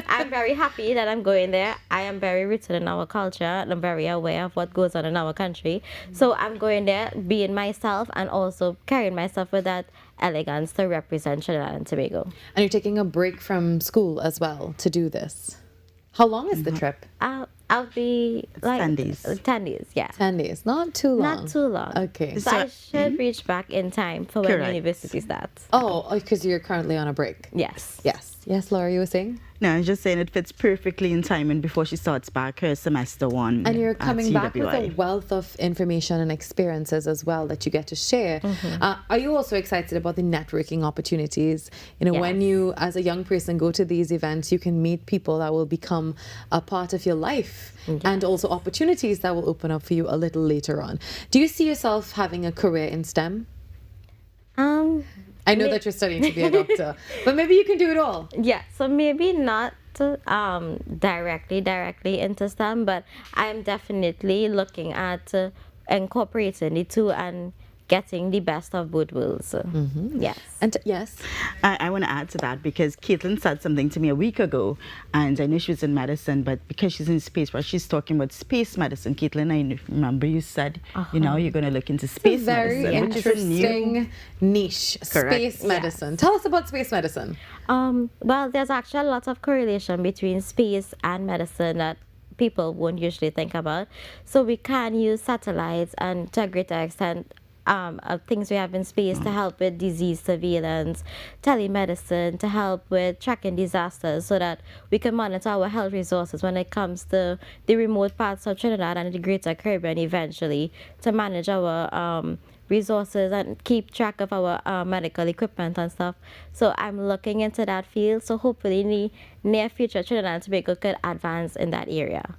I'm very happy that I'm going there. I am very rooted in our culture, and I'm very aware of what goes on in our country. So I'm going there, being myself, and also carrying myself with that elegance to represent Trinidad and Tobago. And you're taking a break from school as well to do this. How long is the trip? I'll be like 10 days. 10 days, yeah. 10 days, not too long. Not too long. Okay. So I should reach back in time for when university starts. Oh, because you're currently on a break. Yes. Yes, Laura, you were saying? No, I was just saying it fits perfectly in timing before she starts back her semester one. And you're coming back with a CWI. wealth of information and experiences as well that you get to share. Are you also excited about the networking opportunities? When you, as a young person, go to these events, you can meet people that will become a part of your life and also opportunities that will open up for you a little later on. Do you see yourself having a career in STEM? I know that you're studying to be a doctor, but maybe you can do it all. Yeah, so maybe not directly into STEM, but I'm definitely looking at incorporating the two and getting the best of both worlds. Yes. And yes. I want to add to that because Caitlin said something to me a week ago, and I knew she was in medicine, but because she's in space, but she's talking about space medicine. Caitlin, I remember you said, you're going to look into space medicine. Very interesting niche, space medicine. Tell us about space medicine. Well, there's actually a lot of correlation between space and medicine that people won't usually think about. So we can use satellites and to a greater extent of things we have in space to help with disease surveillance, telemedicine, to help with tracking disasters so that we can monitor our health resources when it comes to the remote parts of Trinidad and the Greater Caribbean eventually, to manage our resources and keep track of our medical equipment and stuff. So I'm looking into that field. So hopefully in the near future, Trinidad and Tobago could advance in that area.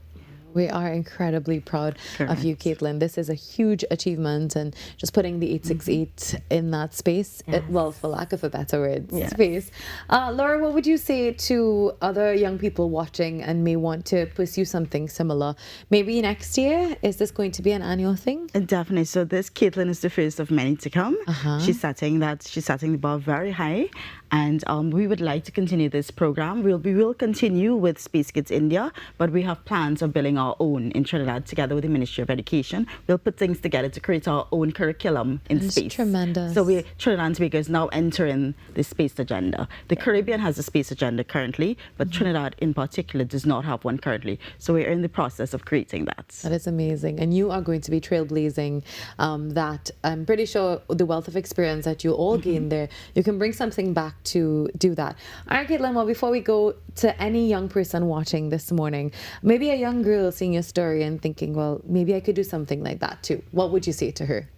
We are incredibly proud of you, Caitlin. This is a huge achievement, and just putting the 868 in that space, well, for lack of a better word, space. Laura, what would you say to other young people watching and may want to pursue something similar? Maybe next year, is this going to be an annual thing? Definitely. So this Caitlin is the first of many to come. She's setting the bar very high. And we would like to continue this program. We will continue with Space Kids India, but we have plans of building our own in Trinidad together with the Ministry of Education. We'll put things together to create our own curriculum in space. Tremendous. So Trinidad and Tobago is now entering the space agenda. The Caribbean has a space agenda currently, but Trinidad in particular does not have one currently. So we're in the process of creating that. That is amazing. And you are going to be trailblazing that. I'm pretty sure the wealth of experience that you all gain there, you can bring something back to do that. All right, Caitlin, well, before we go to any young person watching this morning, maybe a young girl seeing your story and thinking, well, maybe I could do something like that too. What would you say to her?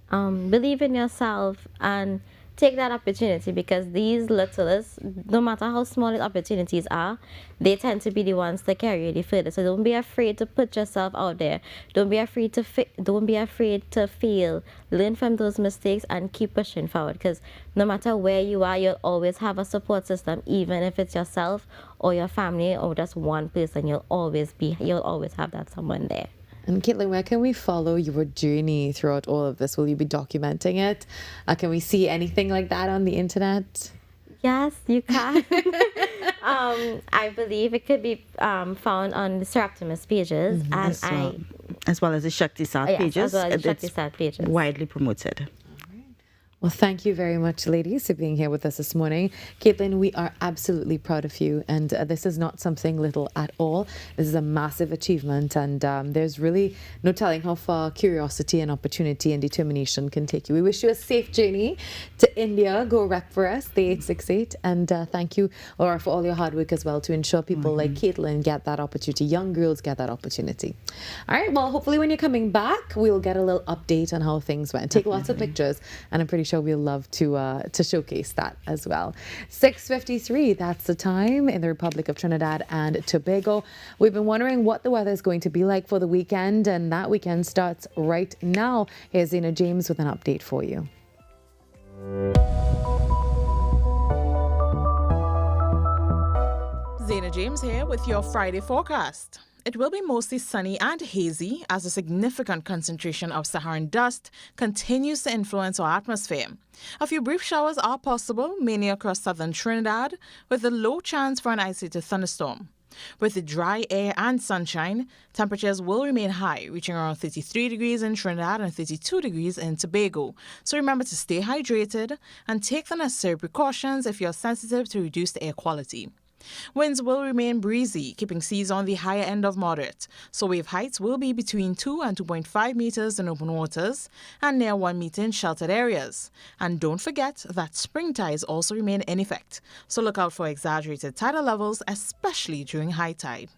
Believe in yourself and take that opportunity, because these littlest, no matter how small the opportunities are, they tend to be the ones that carry you the further. So don't be afraid to put yourself out there. Don't be afraid to fail. Learn from those mistakes and keep pushing forward, because no matter where you are, you'll always have a support system, even if it's yourself or your family or just one person. You'll always have that someone there. And Caitlin, where can we follow your journey throughout all of this? Will you be documenting it? Can we see anything like that on the internet? Yes, you can. I believe it could be found on the Seraptimus pages, and as well as the Shakti Sat pages. As well as the Shakti Sat pages. Widely promoted. Well, thank you very much, ladies, for being here with us this morning. Caitlin, we are absolutely proud of you, and this is not something little at all. This is a massive achievement, and there's really no telling how far curiosity and opportunity and determination can take you. We wish you a safe journey to India. Go rep for us, the 868, and thank you, Laura, for all your hard work as well to ensure people like Caitlin get that opportunity, young girls get that opportunity. All right, well, hopefully when you're coming back, we'll get a little update on how things went. Take lots of pictures, and I'm pretty sure we'll love to showcase that as well. 6:53, that's the time in the Republic of Trinidad and Tobago. We've been wondering what the weather is going to be like for the weekend, and that weekend starts right now. Here's Zena James with an update for you. Zena James here with your Friday forecast. It will be mostly sunny and hazy as a significant concentration of Saharan dust continues to influence our atmosphere. A few brief showers are possible, mainly across southern Trinidad, with a low chance for an isolated thunderstorm. With the dry air and sunshine, temperatures will remain high, reaching around 33 degrees in Trinidad and 32 degrees in Tobago. So remember to stay hydrated and take the necessary precautions if you're sensitive to reduced air quality. Winds will remain breezy, keeping seas on the higher end of moderate, so wave heights will be between 2 and 2.5 meters in open waters and near 1 meter in sheltered areas. And don't forget that spring tides also remain in effect, so look out for exaggerated tidal levels, especially during high tide.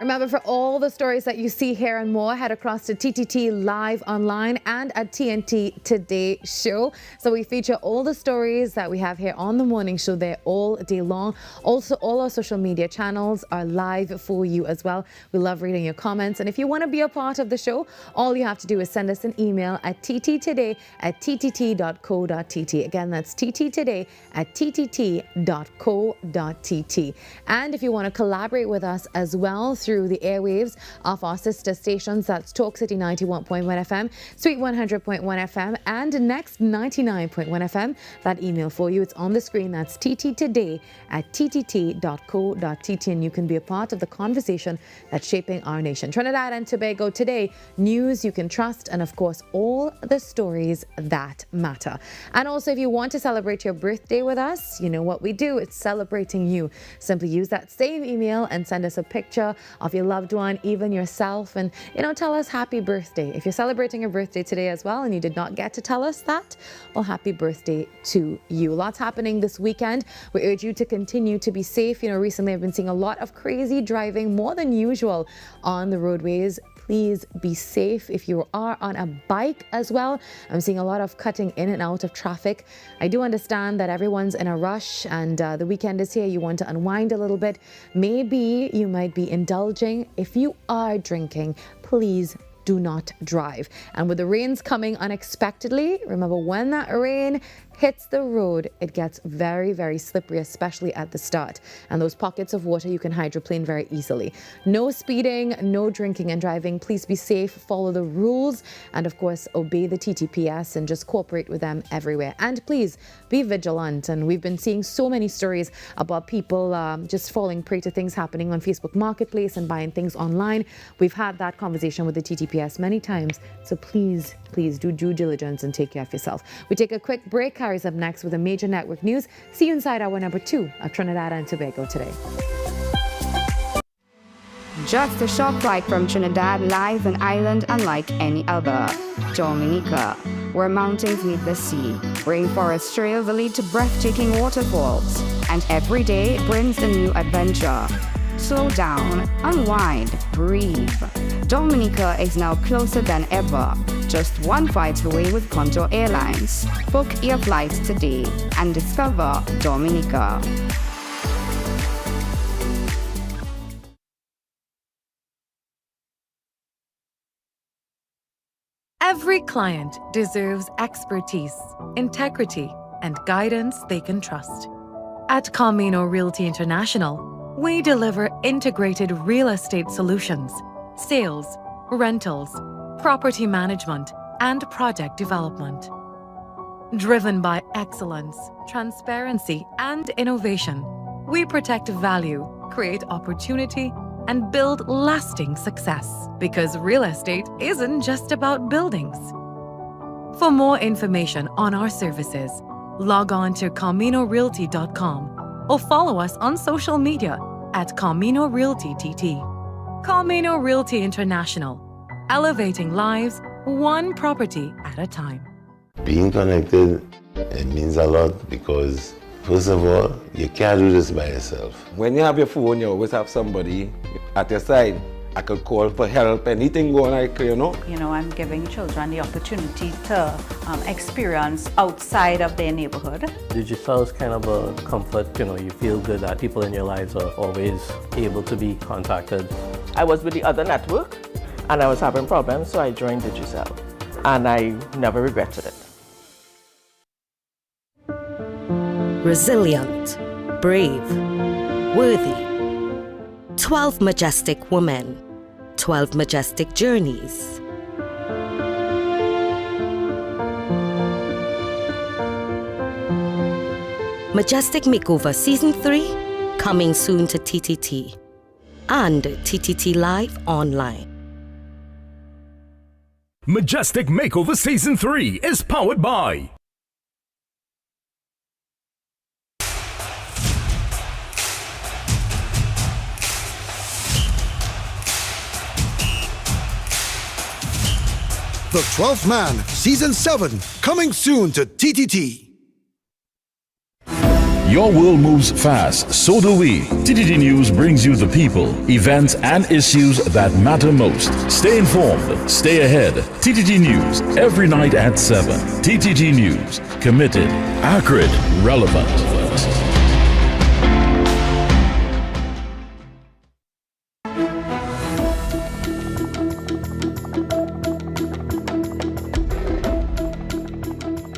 Remember, for all the stories that you see here and more, head across to TTT Live online and at TNT Today Show. So we feature all the stories that we have here on the morning show there all day long. Also, all our social media channels are live for you as well. We love reading your comments. And if you want to be a part of the show, all you have to do is send us an email at tttoday@ttt.co.tt. Again, that's tttoday@ttt.co.tt. And if you want to collaborate with us as well through through the airwaves of our sister stations. That's Talk City 91.1 FM, Sweet 100.1 FM, and Next 99.1 FM. That email for you, it's on the screen. That's ttt@ttt.co.tt, and you can be a part of the conversation that's shaping our nation. Trinidad and Tobago Today, news you can trust, and of course, all the stories that matter. And also, if you want to celebrate your birthday with us, you know what we do. It's celebrating you. Simply use that same email and send us a picture of your loved one, even yourself, and tell us happy birthday. If you're celebrating your birthday today as well and you did not get to tell us that, well, happy birthday to you. Lots happening this weekend. We urge you to continue to be safe. Recently I've been seeing a lot of crazy driving, more than usual, on the roadways. Please be safe. If you are on a bike as well, I'm seeing a lot of cutting in and out of traffic. I do understand that everyone's in a rush and the weekend is here. You want to unwind a little bit. Maybe you might be indulging. If you are drinking, please do not drive. And with the rains coming unexpectedly, remember when that rain hits the road, it gets very, very slippery, especially at the start. And those pockets of water, you can hydroplane very easily. No speeding, no drinking and driving. Please be safe, follow the rules, and of course, obey the TTPS and just cooperate with them everywhere. And please be vigilant. And we've been seeing so many stories about people just falling prey to things happening on Facebook Marketplace and buying things online. We've had that conversation with the TTPS many times. So please do due diligence and take care of yourself. We take a quick break. Harry's up next with a major network news. See you inside hour number 2 of Trinidad and Tobago Today. Just a short flight from Trinidad lies an island unlike any other, Dominica, where mountains meet the sea, rainforest trails lead to breathtaking waterfalls, and every day brings a new adventure. Slow down, unwind, breathe. Dominica is now closer than ever, just one flight away with Contour Airlines. Book your flights today and discover Dominica. Every client deserves expertise, integrity, and guidance they can trust. At Camino Realty International, we deliver integrated real estate solutions, sales, rentals, property management, and project development. Driven by excellence, transparency, and innovation, we protect value, create opportunity, and build lasting success. Because real estate isn't just about buildings. For more information on our services, log on to CaminoRealty.com or follow us on social media at Camino Realty TT. Camino Realty International, elevating lives one property at a time. Being connected, it means a lot because, first of all, you can't do this by yourself. When you have your phone, you always have somebody at your side. I could call for help, anything going like, I'm giving children the opportunity to experience outside of their neighborhood. Digital is kind of a comfort, you feel good that people in your lives are always able to be contacted. I was with the other network and I was having problems, so I joined Digicel and I never regretted it. Resilient, brave, worthy. 12 majestic women, 12 majestic journeys. Majestic Makeover Season 3, coming soon to TTT and TTT Live Online. Majestic Makeover Season 3 is powered by The 12th Man, Season 7, coming soon to TTT. Your world moves fast, so do we. TTT News brings you the people, events, and issues that matter most. Stay informed, stay ahead. TTT News, every night at 7. TTT News, committed, accurate, relevant.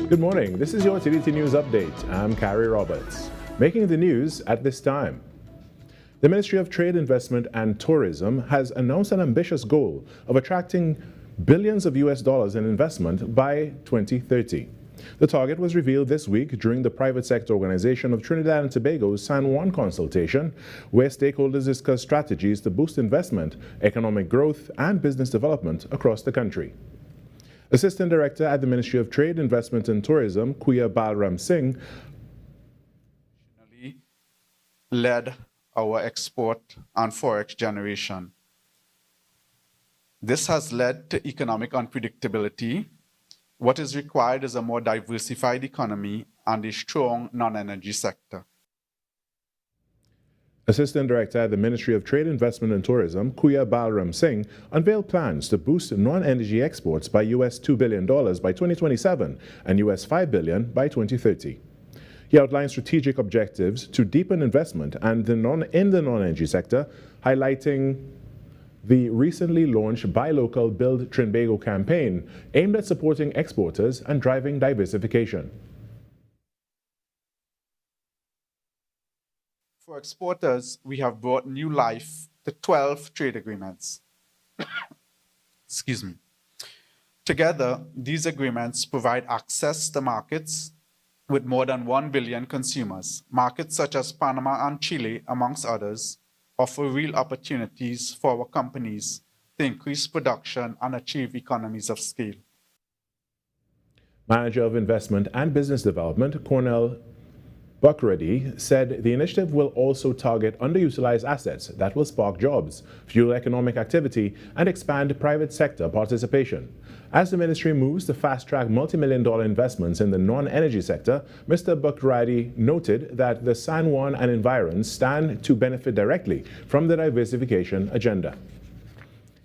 Good morning, this is your TTT News Update. I'm Carrie Roberts. Making the news at this time. The Ministry of Trade, Investment and Tourism has announced an ambitious goal of attracting billions of US dollars in investment by 2030. The target was revealed this week during the private sector organization of Trinidad and Tobago's San Juan consultation, where stakeholders discussed strategies to boost investment, economic growth, and business development across the country. Assistant Director at the Ministry of Trade, Investment and Tourism, Kuya Balram Singh, led our export and forex generation. This has led to economic unpredictability. What is required is a more diversified economy and a strong non-energy sector. Assistant Director at the Ministry of Trade, Investment and Tourism, Kuya Balram Singh, unveiled plans to boost non-energy exports by US $2 billion by 2027 and US $5 billion by 2030. He outlined strategic objectives to deepen investment in the non-energy sector, highlighting the recently launched Buy Local, Build Trinbago campaign aimed at supporting exporters and driving diversification. For exporters, we have brought new life to 12 trade agreements. Excuse me. Together, these agreements provide access to markets with more than 1 billion consumers. Markets such as Panama and Chile, amongst others, offer real opportunities for our companies to increase production and achieve economies of scale. Manager of Investment and Business Development, Cornell Buckrady, said the initiative will also target underutilized assets that will spark jobs, fuel economic activity, and expand private sector participation. As the ministry moves to fast-track multi-million-dollar investments in the non-energy sector, Mr. Buckrady noted that the San Juan and environs stand to benefit directly from the diversification agenda.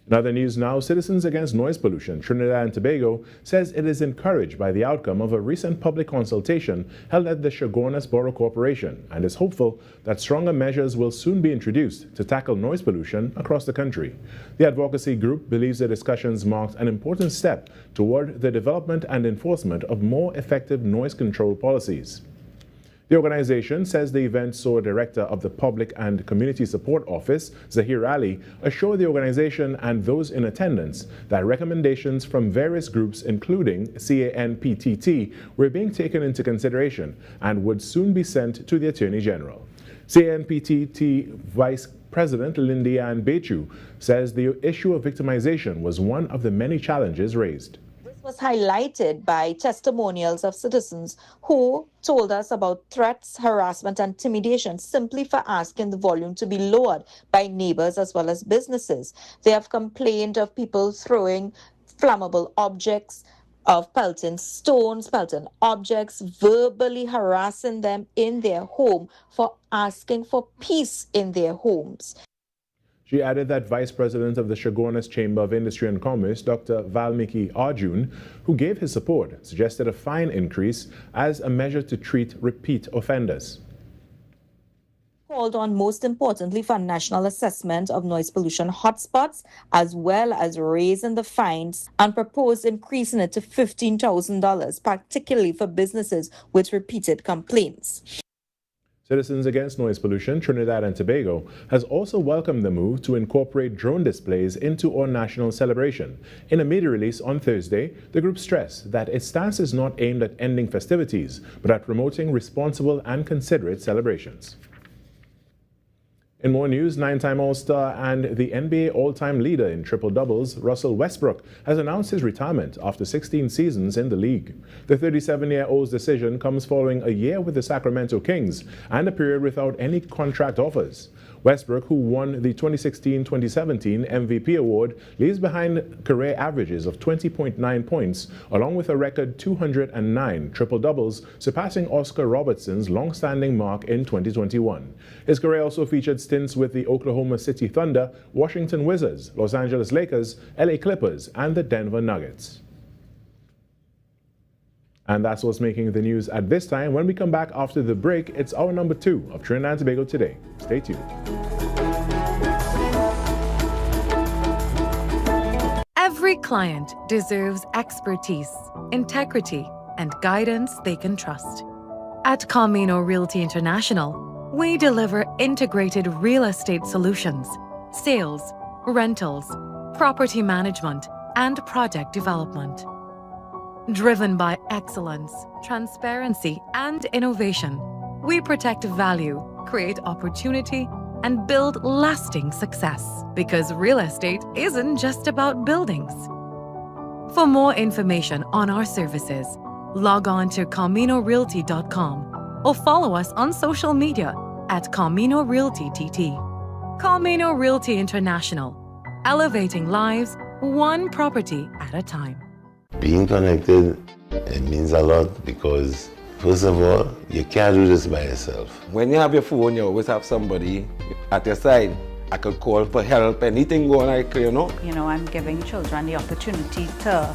In other news now, Citizens Against Noise Pollution Trinidad and Tobago says it is encouraged by the outcome of a recent public consultation held at the Chaguanas Borough Corporation and is hopeful that stronger measures will soon be introduced to tackle noise pollution across the country. The advocacy group believes the discussions marked an important step toward the development and enforcement of more effective noise control policies. The organization says the event saw Director of the Public and Community Support Office, Zahir Ali, assure the organization and those in attendance that recommendations from various groups, including CANPTT, were being taken into consideration and would soon be sent to the Attorney General. CANPTT Vice President Lindy Ann Bechu says the issue of victimization was one of the many challenges raised. Was highlighted by testimonials of citizens who told us about threats, harassment, and intimidation simply for asking the volume to be lowered by neighbors as well as businesses. They have complained of people throwing flammable objects, of pelting stones, pelting objects, verbally harassing them in their home for asking for peace in their homes. She added that Vice President of the Chaguanas Chamber of Industry and Commerce, Dr. Valmiki Arjun, who gave his support, suggested a fine increase as a measure to treat repeat offenders. Called on, most importantly, for national assessment of noise pollution hotspots, as well as raising the fines, and proposed increasing it to $15,000, particularly for businesses with repeated complaints. Citizens Against Noise Pollution Trinidad and Tobago has also welcomed the move to incorporate drone displays into our national celebration. In a media release on Thursday, the group stressed that its stance is not aimed at ending festivities, but at promoting responsible and considerate celebrations. In more news, 9-time All-Star and the NBA all-time leader in triple doubles, Russell Westbrook, has announced his retirement after 16 seasons in the league. The 37-year-old's decision comes following a year with the Sacramento Kings and a period without any contract offers. Westbrook, who won the 2016-2017 MVP award, leaves behind career averages of 20.9 points, along with a record 209 triple-doubles, surpassing Oscar Robertson's long-standing mark in 2021. His career also featured stints with the Oklahoma City Thunder, Washington Wizards, Los Angeles Lakers, LA Clippers, and the Denver Nuggets. And that's what's making the news at this time. When we come back after the break, it's our number 2 of Trinidad and Tobago Today. Stay tuned. Every client deserves expertise, integrity, and guidance they can trust. At Camino Realty International, We deliver integrated real estate solutions, sales, rentals, property management, and project development. Driven by excellence, transparency, and innovation, we protect value, create opportunity, and build lasting success. Because real estate isn't just about buildings. For more information on our services, log on to CaminoRealty.com or follow us on social media at Camino Realty TT. Camino Realty International, elevating lives one property at a time. Being connected, it means a lot because, first of all, you can't do this by yourself. When you have your phone, you always have somebody at your side. I could call for help, anything going like, You know, I'm giving children the opportunity to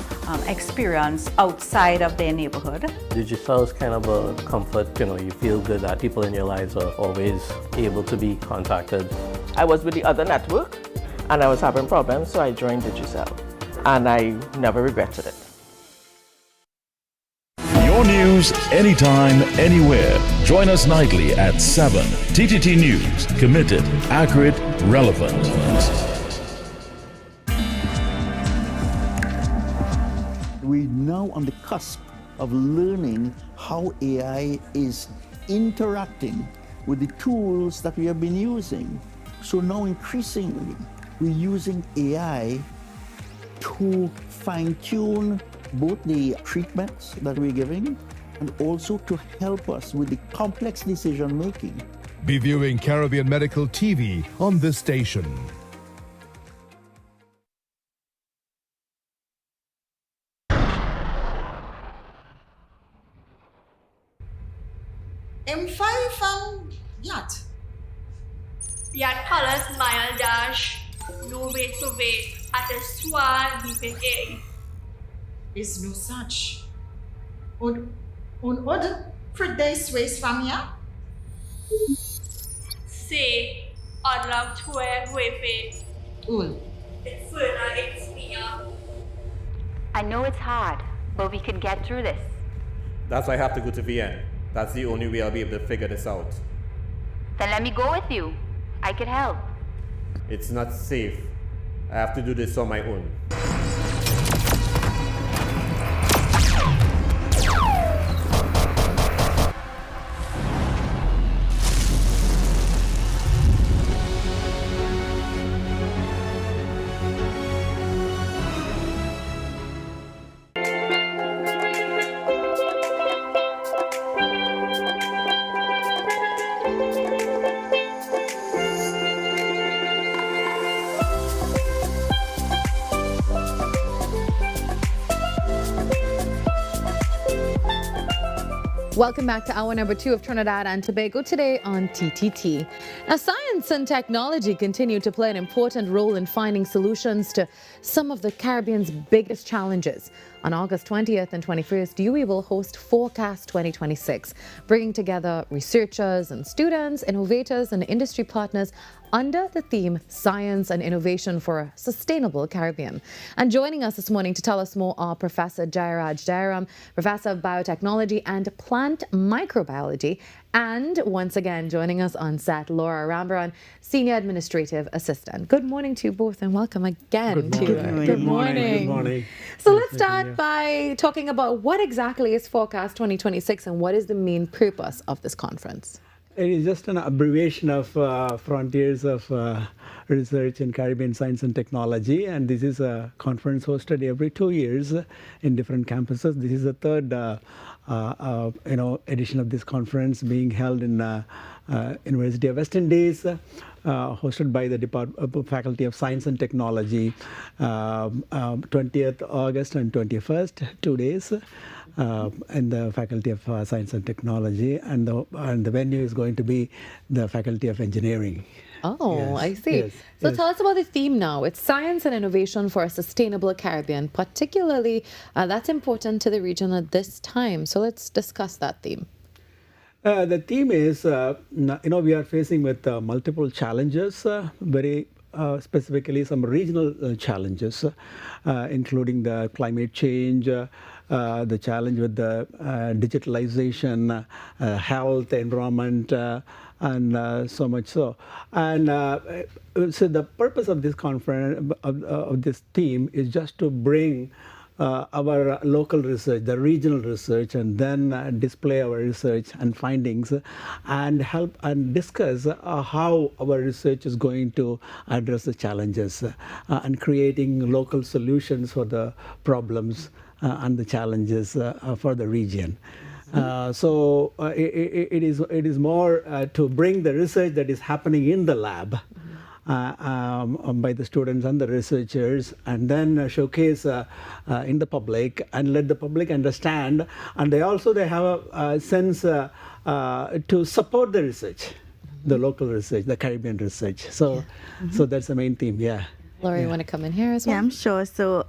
experience outside of their neighborhood. Digital is kind of a comfort, you feel good that people in your lives are always able to be contacted. I was with the other network and I was having problems, so I joined Digicel and I never regretted it. Your news anytime, anywhere. Join us nightly at 7. TTT News. Committed, accurate, relevant. We're now on the cusp of learning how AI is interacting with the tools that we have been using. So now increasingly, we're using AI to fine-tune both the treatments that we're giving and also to help us with the complex decision-making. Be viewing Caribbean Medical TV on this station. M5 yacht. Yacht colors mile dash, no way to wait at a swan deep in egg. Is no such. Un order for this ways from ya? Say, I'd love to wear way. It's further, it's me. I know it's hard, but we can get through this. That's why I have to go to VN. That's the only way I'll be able to figure this out. Then let me go with you. I could help. It's not safe. I have to do this on my own. Welcome back to hour number 2 of Trinidad and Tobago Today on TTT. Now, science and technology continue to play an important role in finding solutions to some of the Caribbean's biggest challenges. On August 20th and 21st, UWI will host Forecast 2026, bringing together researchers and students, innovators and industry partners under the theme Science and Innovation for a Sustainable Caribbean. And joining us this morning to tell us more are Professor Jairaj Jairam, Professor of Biotechnology and Plant Microbiology, and once again joining us on set, Laura Rambaran, Senior Administrative Assistant. Good morning to you both and welcome again. Good morning. So let's start by talking about what exactly is Forecast 2026 and what is the main purpose of this conference. It is just an abbreviation of Frontiers of Research in Caribbean Science and Technology, and this is a conference hosted every 2 years in different campuses. This is the third edition of this conference being held in University of West Indies, hosted by the Faculty of Science and Technology, 20th August and 21st, 2 days. And the Faculty of Science and Technology, and the venue is going to be the Faculty of Engineering. Oh, yes, I see. Yes, so tell us about the theme now. It's Science and Innovation for a Sustainable Caribbean. Particularly, that's important to the region at this time. So let's discuss that theme. The theme is, we are facing with multiple challenges, very specifically some regional challenges, including the climate change, the challenge with the digitalization, health, environment, and so much so. And so the purpose of this conference, of this theme, is just to bring our local research, the regional research, and then display our research and findings and help and discuss how our research is going to address the challenges and creating local solutions for the problems and the challenges for the region. So it is more to bring the research that is happening in the lab by the students and the researchers, and then showcase in the public and let the public understand. And they have a sense to support the research, the local research, the Caribbean research. So, so that's the main theme. Yeah. Laura, you want to come in here as well? Yeah, I'm sure. So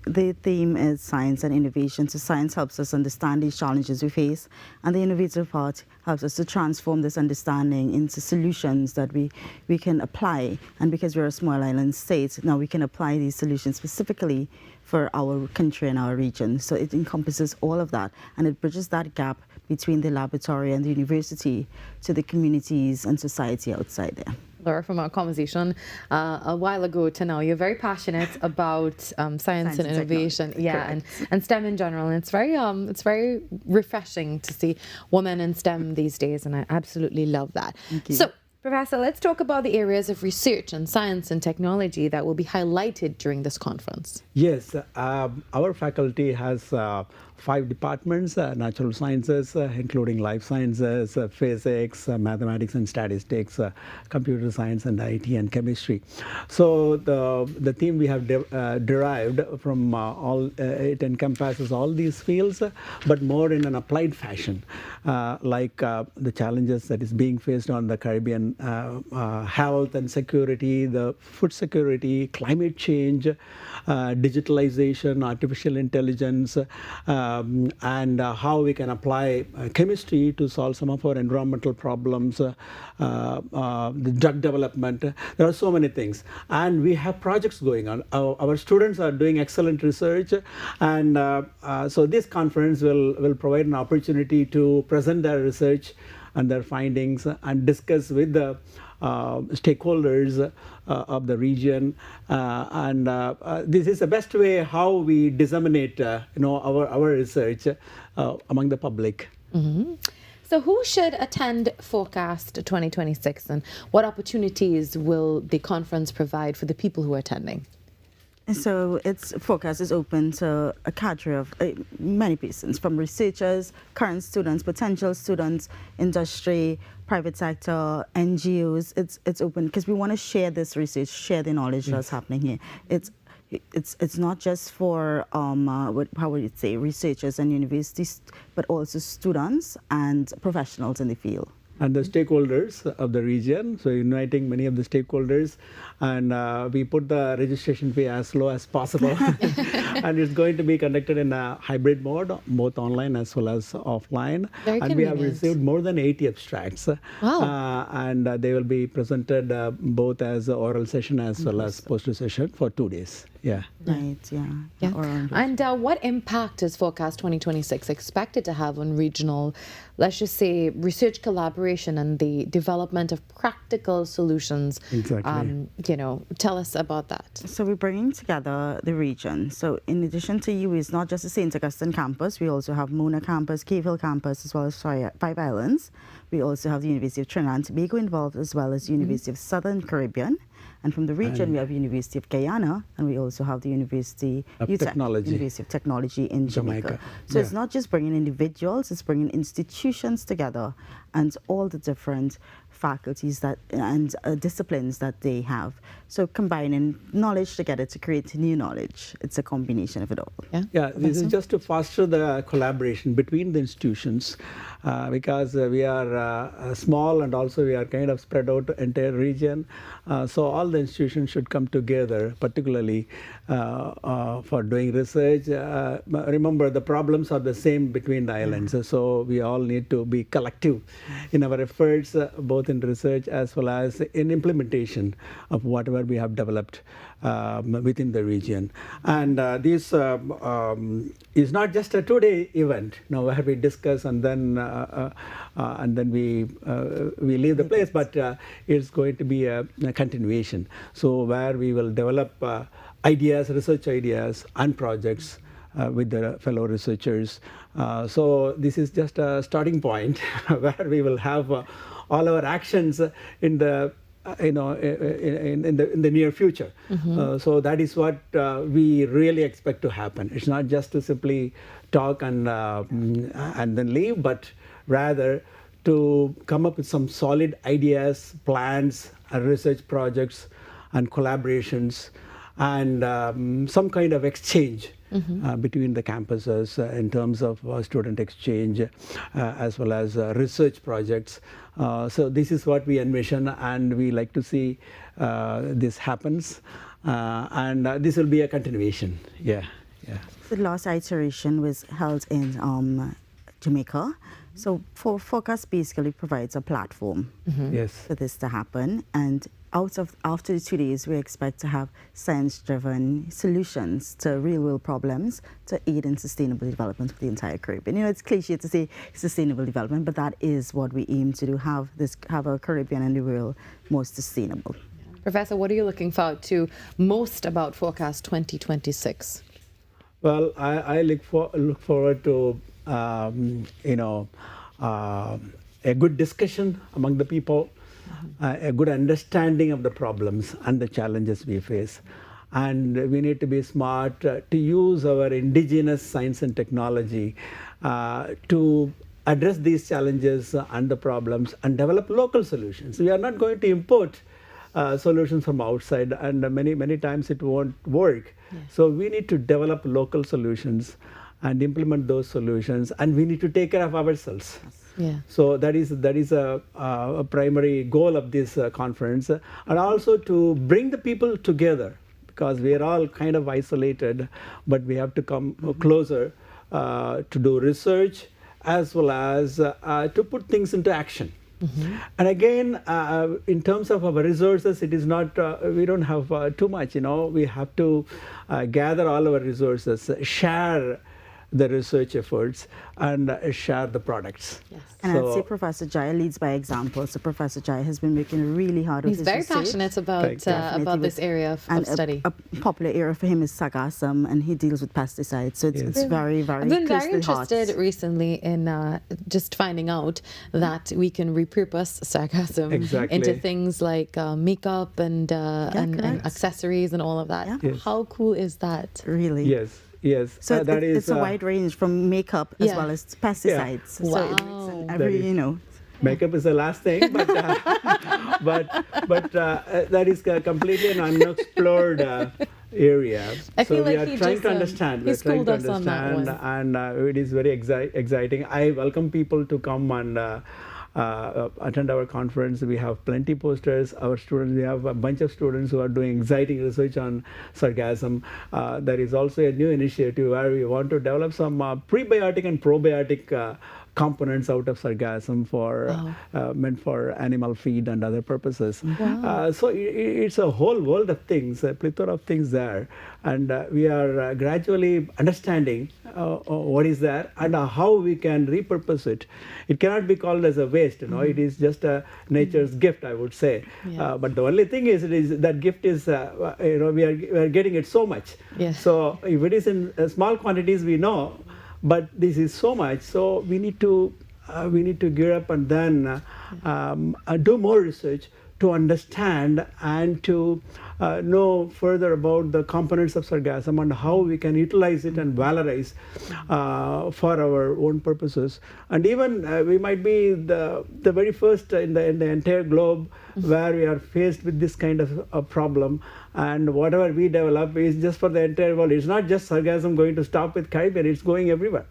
the theme is science and innovation. So science helps us understand these challenges we face, and the innovative part helps us to transform this understanding into solutions that we can apply. And because we're a small island state, now we can apply these solutions specifically for our country and our region. So it encompasses all of that, and it bridges that gap between the laboratory and the university to the communities and society outside there. Laura, from our conversation a while ago to now, you're very passionate about science and innovation, and STEM in general. And it's very refreshing to see women in STEM these days, and I absolutely love that. Thank you. So, Professor, let's talk about the areas of research and science and technology that will be highlighted during this conference. Yes, our faculty has 5 departments, natural sciences, including life sciences, physics, mathematics and statistics, computer science, and IT and chemistry. So the theme we have derived from it encompasses all these fields, but more in an applied fashion, like the challenges that is being faced on the Caribbean, health and security, the food security, climate change, digitalization, artificial intelligence, and how we can apply chemistry to solve some of our environmental problems, the drug development. There are so many things. And we have projects going on. Our students are doing excellent research. And so this conference will provide an opportunity to present their research and their findings and discuss with the stakeholders of the region, and this is the best way how we disseminate our research among the public. Mm-hmm. So who should attend Forecast 2026, and what opportunities will the conference provide for the people who are attending? So its Forecast is open to a cadre of many persons, from researchers, current students, potential students, industry, private sector, NGOs. It's open because we want to share this research, share the knowledge that's happening here. It's not just for how would you say, researchers and universities, but also students and professionals in the field. And the stakeholders of the region, so inviting many of the stakeholders, and we put the registration fee as low as possible. And it's going to be conducted in a hybrid mode, both online as well as offline. Very and we have received more than 80 abstracts. Wow. And they will be presented both as an oral session as well as poster session for 2 days. Yeah. Right, yeah. And what impact is Forecast 2026 expected to have on regional, let's just say, research collaboration and the development of practical solutions? Exactly. Tell us about that. So we're bringing together the region. So in addition to UWI, it's not just the St. Augustine campus. We also have Mona campus, Cave Hill campus, as well as 5 Islands. We also have the University of Trinidad and Tobago involved, as well as the University of Southern Caribbean. And from the region, we have University of Guyana, and we also have the University of Technology in Jamaica. So it's not just bringing individuals, it's bringing institutions together and all the different faculties and disciplines that they have. So combining knowledge together to create new knowledge. It's a combination of it all. Yeah, this is just to foster the collaboration between the institutions, because we are small and also we are kind of spread out the entire region. So all the institutions should come together, particularly for doing research. Remember, the problems are the same between the islands, so we all need to be collective in our efforts, both in research as well as in implementation of whatever we have developed within the region. And this is not just a two-day event, where we discuss and then we leave the place, but it's going to be a continuation. So where we will develop ideas, research ideas and projects with the fellow researchers. So this is just a starting point where we will have all our actions in the in the near future. So that is what we really expect to happen. It's not just to simply talk and then leave, but rather to come up with some solid ideas, plans, research projects, and collaborations, and some kind of exchange between the campuses in terms of student exchange as well as research projects. So this is what we envision, and we like to see this happens, and this will be a continuation. Yeah. The last iteration was held in Jamaica. So Forecast basically provides a platform for this to happen, and after the 2 days, we expect to have science-driven solutions to real-world problems to aid in sustainable development for the entire Caribbean. It's cliche to say sustainable development, but that is what we aim to do: have our Caribbean and the world more sustainable. Professor, what are you looking forward to most about Forecast 2026? Well, I look forward to a good discussion among the people, a good understanding of the problems and the challenges we face. And we need to be smart to use our indigenous science and technology to address these challenges and the problems and develop local solutions. We are not going to import solutions from outside, and many times it won't work. So we need to develop local solutions and implement those solutions, and we need to take care of ourselves. So that is a primary goal of this conference, and also to bring the people together, because we are all kind of isolated, but we have to come closer to do research as well as to put things into action. And again, in terms of our resources, it is not, we don't have too much, we have to gather all our resources, share the research efforts, and share the products. And I'd say Professor Jai leads by example. So Professor Jai has been working really hard with his research. He's very passionate about this area of study. A popular area for him is sargassum, and he deals with pesticides. So it's very, very I've been close very to the heart. interested recently in just finding out that we can repurpose sargassum into things like makeup and accessories and all of that. How cool is that? Really? Yes. So it's a wide range from makeup as well as pesticides. Wow. So it makes an every, Makeup is the last thing, but that is completely an unexplored area. So we are trying to understand. He schooled us on that one. And it is very exciting. I welcome people to come and attend our conference. We have plenty posters. Our students, we have a bunch of students who are doing exciting research on sargassum. There is also a new initiative where we want to develop some prebiotic and probiotic components out of sargassum meant for animal feed and other purposes. So it's a whole world of things, a plethora of things there, and we are gradually understanding what is there and how we can repurpose it. It cannot be called as a waste, it is just a nature's gift, I would say. But the only thing is, that gift is, we are getting it so much. So if it is in small quantities, we know. But this is so much, so we need to gear up and then do more research to understand and to know further about the components of sargassum and how we can utilize it and valorize for our own purposes. And even we might be the very first in the entire globe where we are faced with this kind of a problem. And whatever we develop is just for the entire world. It's not just sargassum going to stop with Caribbean, it's going everywhere.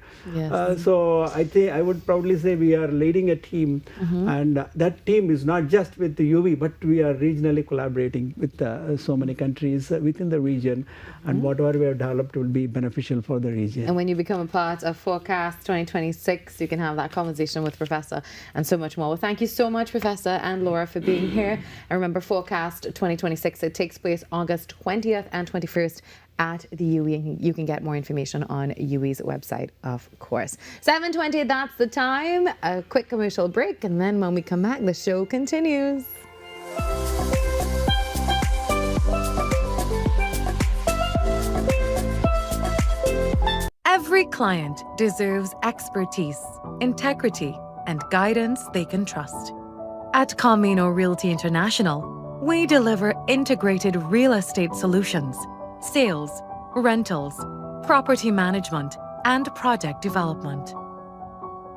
So I think I would probably say we are leading a team, and that team is not just with the UV, but we are regionally collaborating with so many countries within the region, and whatever we have developed will be beneficial for the region. And when you become a part of Forecast 2026, you can have that conversation with Professor and so much more. Well, thank you so much, Professor and Laura, for being here. And remember, Forecast 2026, it takes place August 20th and 21st at the UE. You can get more information on UE's website, of course. 7:20, that's the time. A quick commercial break, and then when we come back, the show continues. Every client deserves expertise, integrity, and guidance they can trust. At Camino Realty International, we deliver integrated real estate solutions, sales, rentals, property management, and project development.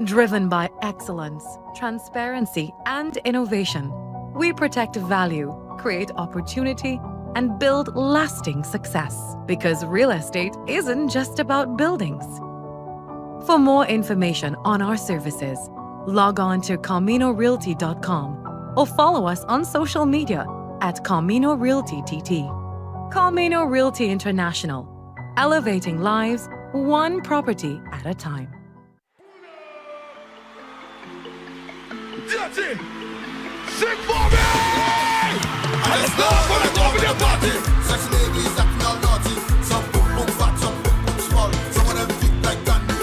Driven by excellence, transparency, and innovation, we protect value, create opportunity, and build lasting success. Because real estate isn't just about buildings. For more information on our services, log on to CaminoRealty.com or follow us on social media at Camino Realty TT. Camino Realty International, elevating lives one property at a time. Dirty! Sing for me! And let's go for the top of the party. Sexy ladies acting all naughty. Some boom boom fat, some boom boom small. Some of them fit like candy.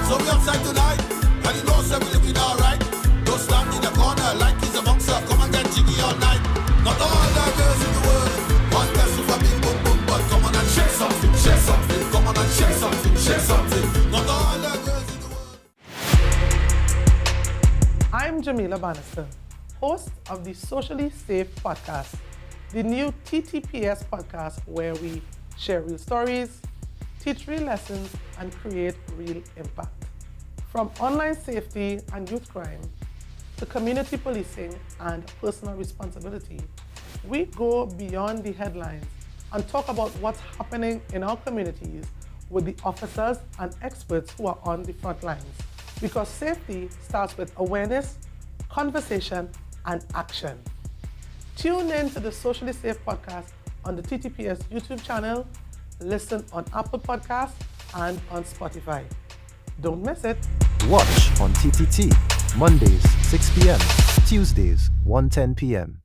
So we outside tonight, and you know some looking alright. Don't stand in the corner like he's a boxer. Come and get jiggy all night. Not all the girls in the world want person for big boom boom, but come on and shake something, shake something. Come on and shake something, shake something. Not all the girls in the world. I'm Jamila Bannister, host of the Socially Safe podcast, the new TTPS podcast where we share real stories, teach real lessons, and create real impact. From online safety and youth crime to community policing and personal responsibility, we go beyond the headlines and talk about what's happening in our communities with the officers and experts who are on the front lines. Because safety starts with awareness, conversation, and action. Tune in to the Socially Safe podcast on the TTPS YouTube channel, listen on Apple Podcasts and on Spotify. Don't miss it. Watch on TTT, Mondays 6 p.m., Tuesdays 1:10 p.m.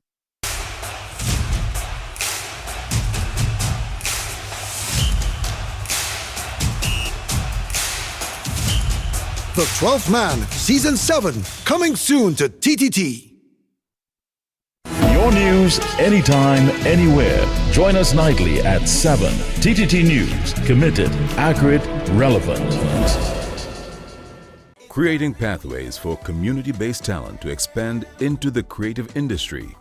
The 12th Man, Season 7, coming soon to TTT. Your news, anytime, anywhere. Join us nightly at 7. TTT News. Committed, accurate, relevant. Creating pathways for community-based talent to expand into the creative industry.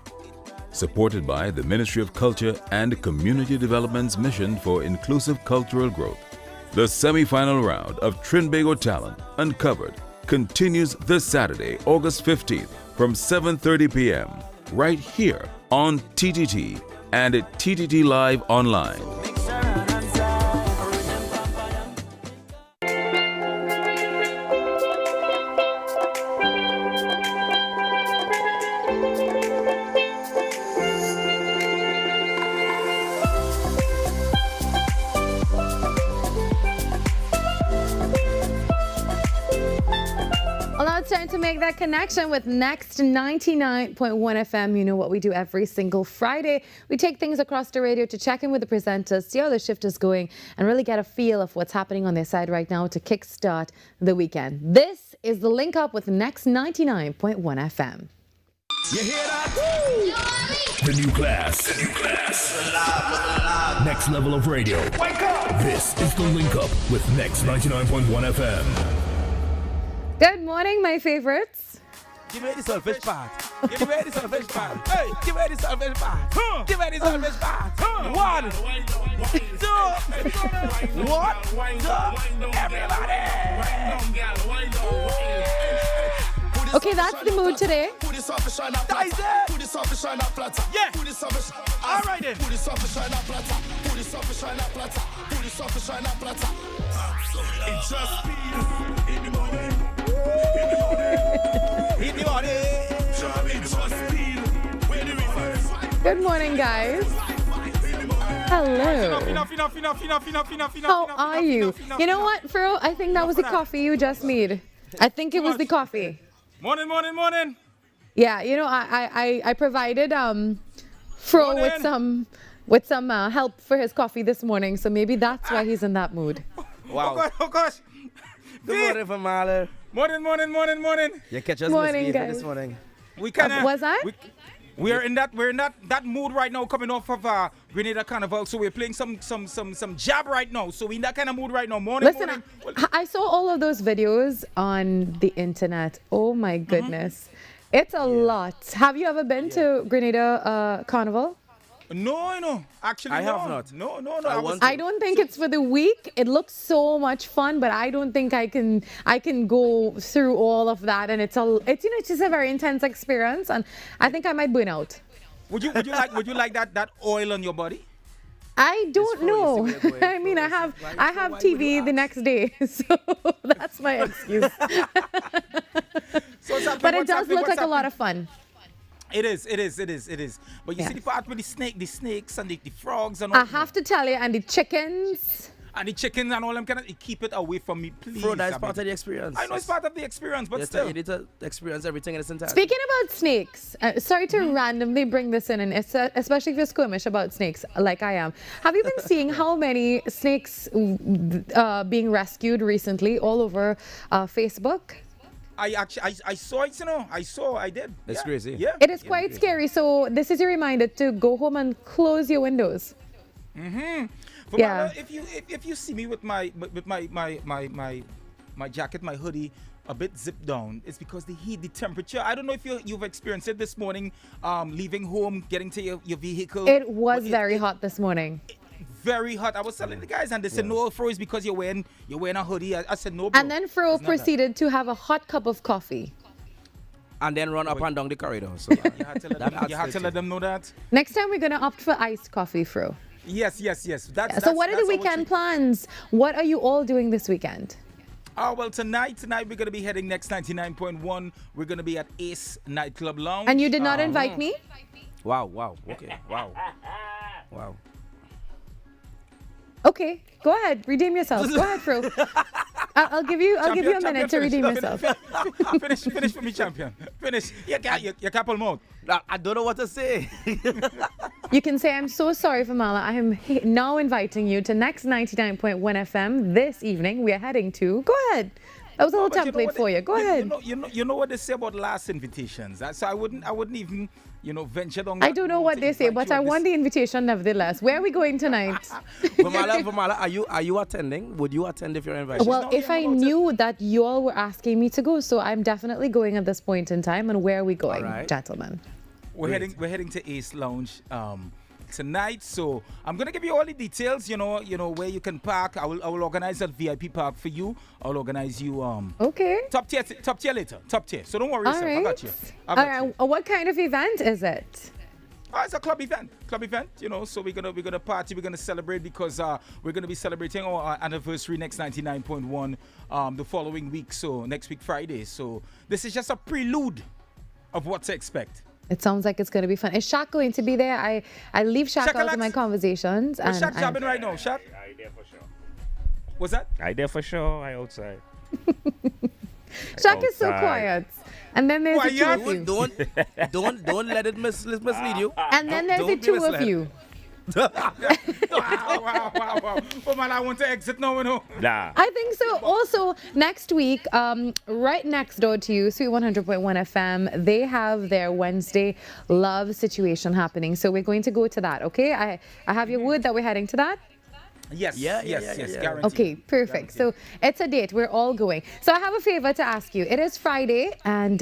Supported by the Ministry of Culture and Community Development's mission for inclusive cultural growth. The semi-final round of Trinidad and Tobago Talent Uncovered continues this Saturday, August 15th from 7:30 p.m. right here on TTT and at TTT Live Online. Time to make that connection with Next 99.1 FM. You know what we do every single Friday. We take things across the radio to check in with the presenters, see how the shift is going, and really get a feel of what's happening on their side right now to kickstart the weekend. This is the link up with Next 99.1 FM. You hear that? The new class. The new class. Next level of radio. Wake up! This is the link up with Next 99.1 FM. Good morning, my favorites. Give me the selfish part. Give me the selfish part. Hey, give me the selfish part. Give me the selfish part. 1, 2, 1, 2, everybody. Okay, that's the mood today. That is it. Yeah. All right then. It's just me in the morning. Good morning, guys. Hello. Enough. How are you? You know what, Fro? I think that was the coffee you just made. I think it was the coffee. Morning. Yeah, you know, I provided Fro with some help for his coffee this morning, so maybe that's why he's in that mood. Wow. Oh gosh. Good morning, Virmala. Morning. You catch us Morning, misbehaving guys. this morning. We kinda, was I? We're in that mood right now, coming off of Grenada Carnival. So we're playing some jab right now. So we in that kind of mood right now. Listen, I saw all of those videos on the internet. Oh my goodness. It's a lot. Have you ever been to Grenada Carnival? No. Actually, I have not. No. I don't think it's for the week. It looks so much fun, but I don't think I can go through all of that. And it's it's just a very intense experience, and I think I might burn out. Would you like that oil on your body? I don't know. I mean, I have TV the next day, so that's my excuse. But it does look like a lot of fun. It is. But you see the part with the snakes and the frogs and all. I have to tell you, and the chickens. And the chickens and all them keep it away from me, please. Bro, that's part of the experience. I know it's part of the experience, but still. You need to experience everything in its entirety. Speaking about snakes, sorry to randomly bring this in, and especially if you're squeamish about snakes, like I am. Have you been seeing how many snakes being rescued recently all over Facebook? I saw it, you know. I did. It's crazy. Yeah. It is quite scary. So this is your reminder to go home and close your windows. But Yeah. if you see me with my jacket, my hoodie a bit zipped down, it's because the heat, the temperature. I don't know if you've experienced it this morning, leaving home, getting to your vehicle. It was very hot this morning. Very hot. I was telling the guys, and they said no, Fro, is because you're wearing a hoodie. I said no, bro. And then Fro proceeded to have a hot cup of coffee. And then run up and down the corridor. So you had to let them know that. Next time we're gonna opt for iced coffee, Fro. Yes. So what are the weekend plans? What are you all doing this weekend? Well, tonight we're going to be heading next 99.1. We're going to be at Ace Nightclub Lounge. And you did not invite me? Wow. Okay. Wow. Okay, go ahead. Redeem yourself. Go ahead, Fro. I'll give you a minute to redeem yourself. Finish for me, champion. Finish. You couple mode. I don't know what to say. You can say, I'm so sorry, Virmala. I am now inviting you to next 99.1 FM this evening. We are heading to. Go ahead. That was a little template for you. Go ahead. You know what they say about last invitations. So I wouldn't even, venture down. I don't know what they say, but I want the invitation nevertheless. Where are we going tonight? Virmala, are you attending? Would you attend if you're invited? Well, if I knew that you all were asking me to go, so I'm definitely going at this point in time. And where are we going, gentlemen? We're heading to Ace Lounge tonight, so I'm gonna give you all the details. Where you can park. I will organize that VIP park for you. I'll organize you okay, top tier later, top tier. So don't worry yourself. Right. I got you. All right. What kind of event is it? It's a club event. So we're gonna party. We're gonna celebrate because we're gonna be celebrating our anniversary next 99.1 the following week. So next week Friday. So this is just a prelude of what to expect. It sounds like it's going to be fun. Is Shaq going to be there? I leave Shaq out of my conversations. Where's Shaq jabbing right now? Shaq? I there for sure. What's that? I there for sure. I outside. Shaq is so quiet. And then there's the two of you. Don't let it mislead you. And then there's the two of you. Wow. Oh man, I want to exit now, Nah. I think so. Also, next week, right next door to you, Sweet 100.1 FM, they have their Wednesday love situation happening. So we're going to go to that, okay? I have your word that we're heading to that? Yes. Guaranteed. Okay, perfect. So it's a date. We're all going. So I have a favor to ask you. It is Friday, and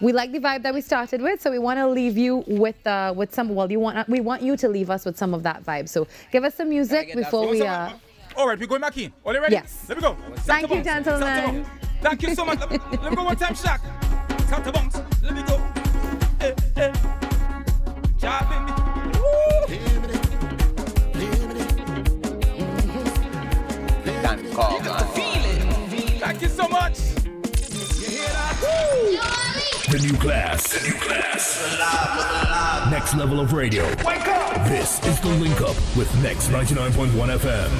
we like the vibe that we started with. So we want to leave you with some. Well, we want you to leave us with some of that vibe. So give us some music before we. All right, we're going back in. Are you ready? Yes. Let me go. Thank you, gentlemen. Thank you so much. Let me go one time, Shaq. Start to bounce. Let me go. Job in Thank you so much. You hear that? Woo! The new class. The new class. Next level of radio. Wake up! This is the link up with Next 99.1 FM.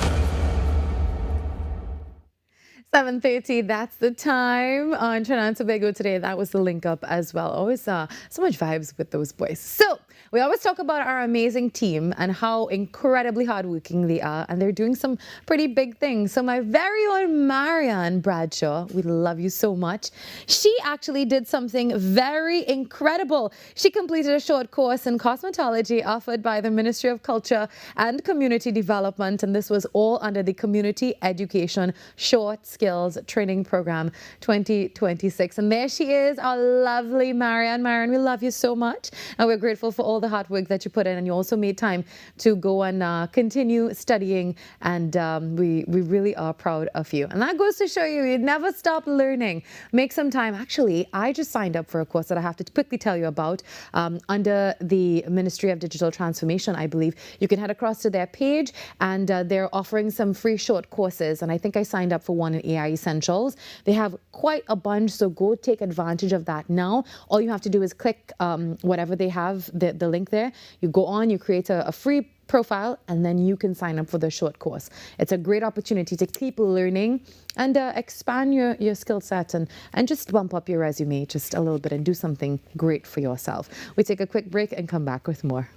7:30, that's the time on Trinidad and Tobago today. That was the link up as well. Always so much vibes with those boys. So we always talk about our amazing team and how incredibly hardworking they are, and they're doing some pretty big things. So my very own Marianne Bradshaw, we love you so much. She actually did something very incredible. She completed a short course in cosmetology offered by the Ministry of Culture and Community Development, and this was all under the Community Education Short Skills Training Program 2026. And there she is, our lovely Marianne. Marianne, we love you so much, and we're grateful for all the hard work that you put in, and you also made time to go and continue studying, and we really are proud of you. And that goes to show you never stop learning. Make some time. Actually, I just signed up for a course that I have to quickly tell you about under the Ministry of Digital Transformation, I believe. You can head across to their page, and they're offering some free short courses, and I think I signed up for one in AI Essentials. They have quite a bunch, so go take advantage of that now. All you have to do is click whatever they have, the link there. You go on, you create a free profile, and then you can sign up for the short course. It's a great opportunity to keep learning and expand your skill set and just bump up your resume just a little bit and do something great for yourself. We take a quick break and come back with more.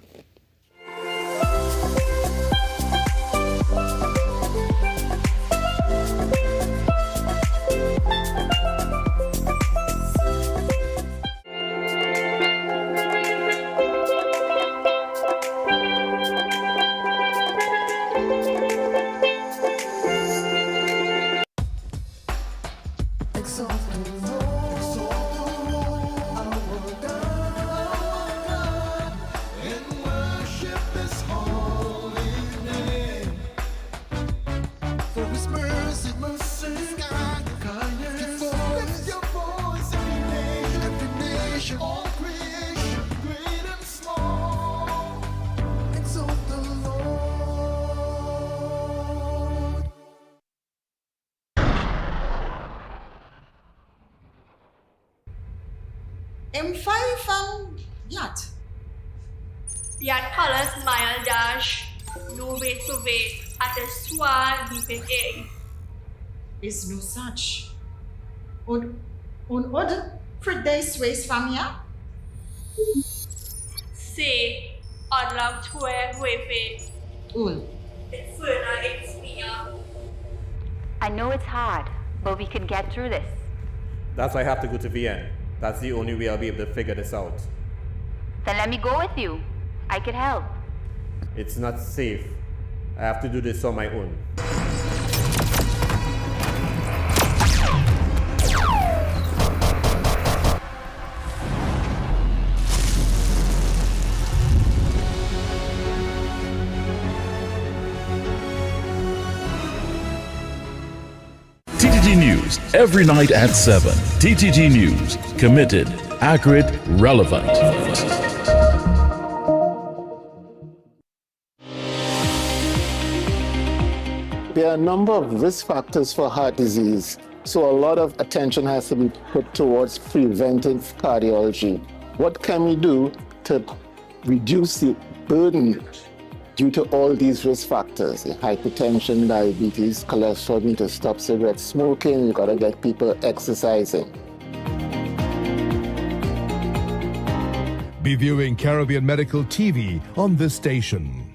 Yet colors mile dash, no way to wait at a swan deep in air. Is no such. On other for days ways from ya? Say, I'd love to wear with Ul. It's further it's me. I know it's hard, but we can get through this. That's why I have to go to Vienna. That's the only way I'll be able to figure this out. Then let me go with you. I could help. It's not safe. I have to do this on my own. TTT News, every night at 7. TTT News, committed, accurate, relevant. There are a number of risk factors for heart disease, so a lot of attention has to be put towards preventive cardiology. What can we do to reduce the burden due to all these risk factors? Hypertension, diabetes, cholesterol, need to stop cigarette smoking, you gotta get people exercising. Be viewing Caribbean Medical TV on this station.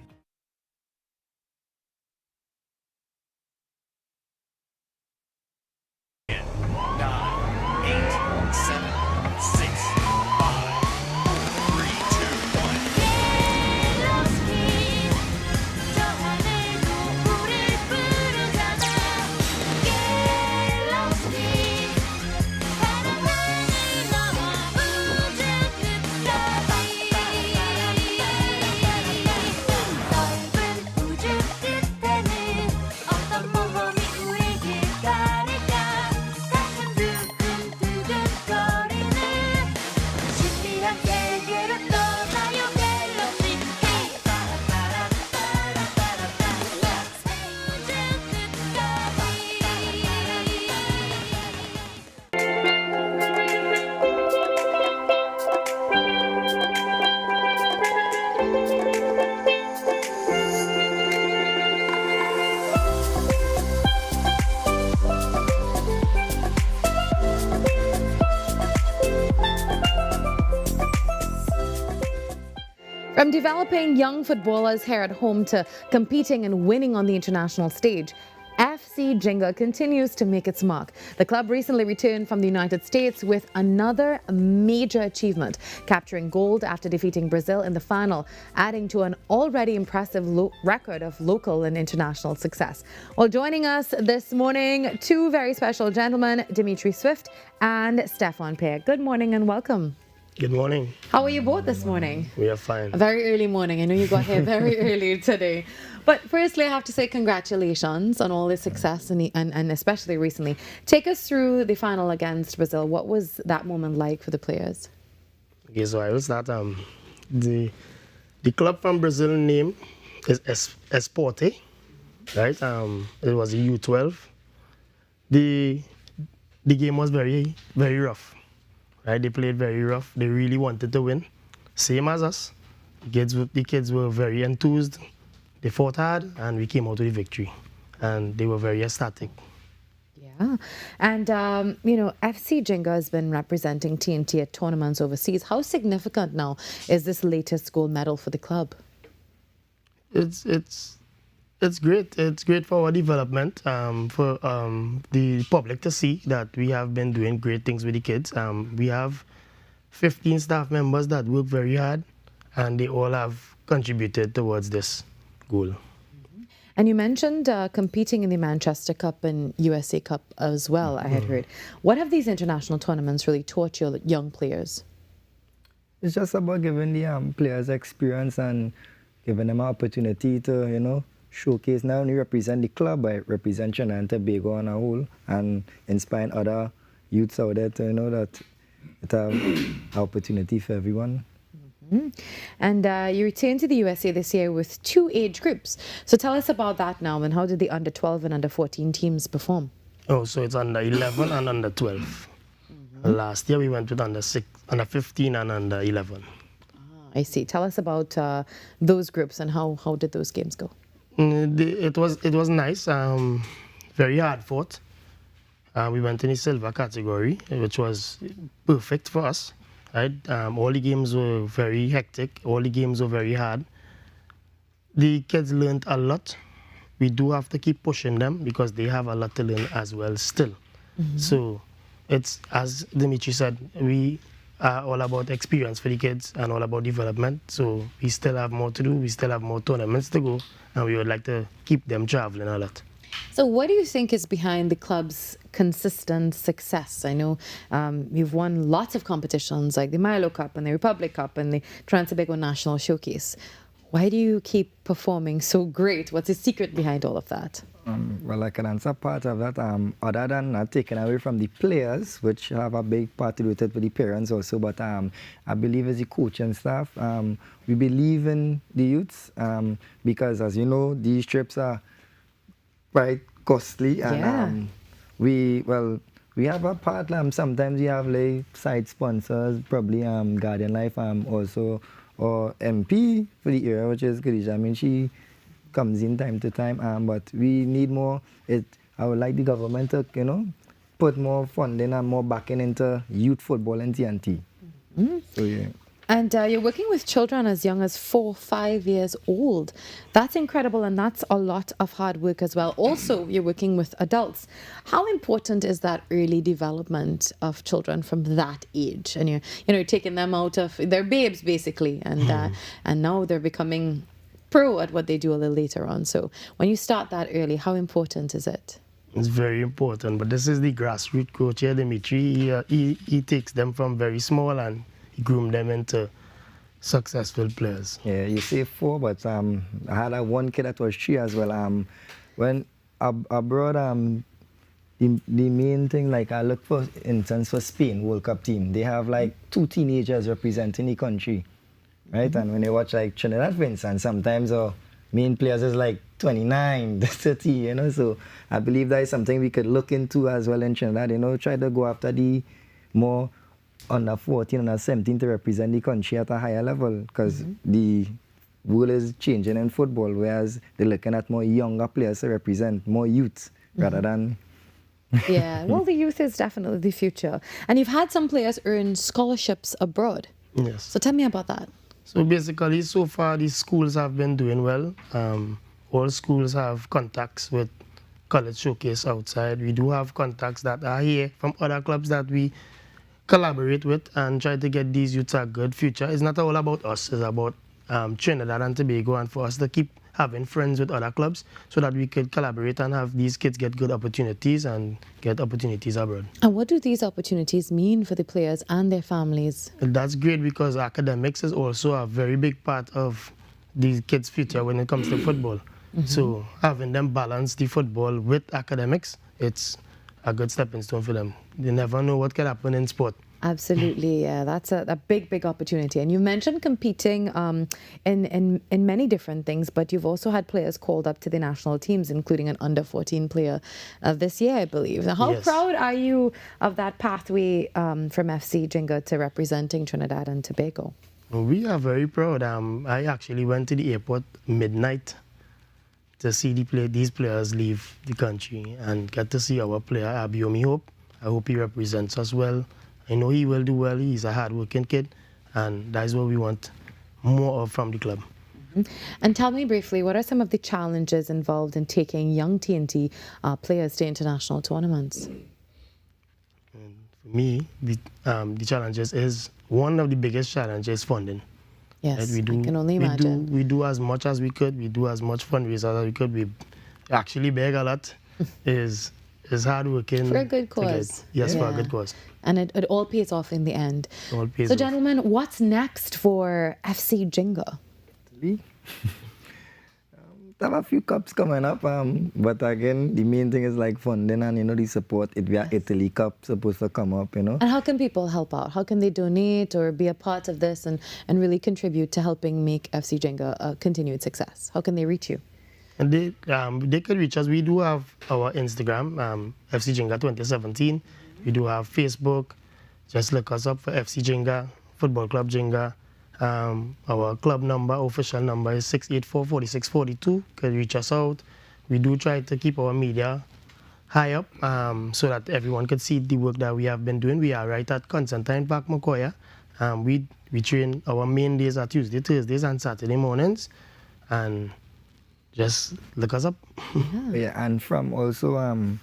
From developing young footballers here at home to competing and winning on the international stage, FC Jinga continues to make its mark. The club recently returned from the United States with another major achievement, capturing gold after defeating Brazil in the final, adding to an already impressive record of local and international success. Well, joining us this morning, two very special gentlemen, Dimitri Swift and Stefan Pear. Good morning and welcome. Good morning. How are you both this morning? We are fine. A very early morning. I know you got here very early today. But firstly, I have to say congratulations on all the success and especially recently. Take us through the final against Brazil. What was that moment like for the players? Okay, so I will start. The club from Brazil name is Esporte, right? It was a U12. The game was very, very rough. Right, they played very rough. They really wanted to win, same as us. The kids were very enthused. They fought hard, and we came out with a victory. And they were very ecstatic. Yeah, and FC Jinga has been representing TNT at tournaments overseas. How significant now is this latest gold medal for the club? It's great. It's great for our development, for the public to see that we have been doing great things with the kids. We have 15 staff members that work very hard, and they all have contributed towards this goal. And you mentioned competing in the Manchester Cup and USA Cup as well, I had heard. What have these international tournaments really taught your young players? It's just about giving the players experience and giving them an opportunity to, showcase not only represent the club, but represent Trinidad and Tobago on a whole, and inspire other youths out there to know that it's an opportunity for everyone. Mm-hmm. And you returned to the USA this year with 2 age groups. So tell us about that now, and how did the under 12 and under 14 teams perform? Oh, so it's under 11 and under 12. Last year we went with under 15 and under 11. I see. Tell us about those groups and how did those games go? It was nice, very hard fought. We went in the silver category, which was perfect for us. Right? All the games were very hectic. All the games were very hard. The kids learned a lot. We do have to keep pushing them because they have a lot to learn as well still. So it's, as Dimitri said, we are all about experience for the kids and all about development. So we still have more to do. We still have more tournaments to go. And we would like to keep them traveling a lot. So what do you think is behind the club's consistent success? I know you've won lots of competitions like the Milo Cup and the Republic Cup and the Trinidad and Tobago National Showcase. Why do you keep performing so great? What's the secret behind all of that? Well, I can answer part of that. Other than not taking away from the players, which have a big part to do with it with the parents also, but I believe as the coach and staff, we believe in the youths because, as you know, these trips are quite costly, and we have a part. Sometimes we have like side sponsors, probably Guardian Life, also or MP for the area, which is Khadija. I mean, she comes in time to time, but we need more. I would like the government to, put more funding and more backing into youth football and TNT. So yeah. And you're working with children as young as 4, 5 years old. That's incredible, and that's a lot of hard work as well. Also, you're working with adults. How important is that early development of children from that age? And you're taking them out of, they're babes basically, and now they're becoming pro at what they do a little later on. So when you start that early, how important is it? It's very important, but this is the grassroots coach here, Dimitri. He takes them from very small and he groomed them into successful players. Yeah, you say 4, but I had one kid that was 3 as well. When abroad, the main thing, like I look for instance for Spain World Cup team, they have like 2 teenagers representing the country, right? And when they watch like Trinidad, for instance, sometimes our main players is like 29, 30, So I believe that is something we could look into as well in Trinidad, try to go after the more under 14, under 17 to represent the country at a higher level, because the world is changing in football, whereas they're looking at more younger players to represent more youth rather than... Yeah, well, the youth is definitely the future. And you've had some players earn scholarships abroad. Yes. So tell me about that. So basically, so far, these schools have been doing well. All schools have contacts with College Showcase outside. We do have contacts that are here from other clubs that we collaborate with and try to get these youths a good future. It's not all about us, it's about Trinidad and Tobago, and for us to keep having friends with other clubs so that we could collaborate and have these kids get good opportunities and get opportunities abroad. And what do these opportunities mean for the players and their families? That's great because academics is also a very big part of these kids' future when it comes to football. So having them balance the football with academics, it's a good stepping stone for them. They never know what can happen in sport. Absolutely, yeah, that's a big opportunity. And you mentioned competing in many different things, but you've also had players called up to the national teams, including an under-14 player this year, I believe. Now, how proud are you of that pathway from FC Jinga to representing Trinidad and Tobago? We are very proud. I actually went to the airport midnight to see these players leave the country and get to see our player, Abiomi Hope. I hope he represents us well. I know he will do well. He's a hard-working kid, and that's what we want more of from the club. And tell me briefly, what are some of the challenges involved in taking young TNT players to international tournaments? For me, the challenges is, one of the biggest challenges is funding. Yes, I can only imagine. We do as much as we could. We do as much fundraisers as we could. We actually beg a lot. is hard working. For a good cause. Yes, for a good cause. And it all pays off in the end. All pays so, off. gentlemen, what's next for FC Jinga? Have a few cups coming up, but again, the main thing is like funding and the support. We are Italy Cup supposed to come up, And how can people help out? How can they donate or be a part of this and really contribute to helping make FC Jinga a continued success? How can they reach you? And they could reach us. We do have our Instagram, FC Jinga 2017. We do have Facebook. Just look us up for FC Jinga, Football Club Jinga. Our club number, official number is 684-4642. Could reach us out. We do try to keep our media high up so that everyone could see the work that we have been doing. We are right at Constantine Park, Macoya. We train, our main days are Tuesday, Thursdays, and Saturday mornings. And just look us up. And from also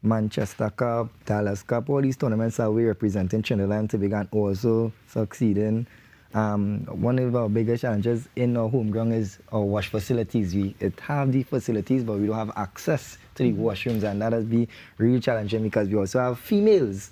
Manchester Cup, Dallas Cup, all these tournaments are we representing Trinidad and Tobago and also succeeding. One of our biggest challenges in our home ground is our wash facilities. We have the facilities, but we don't have access to the washrooms, and that has been really challenging because we also have females.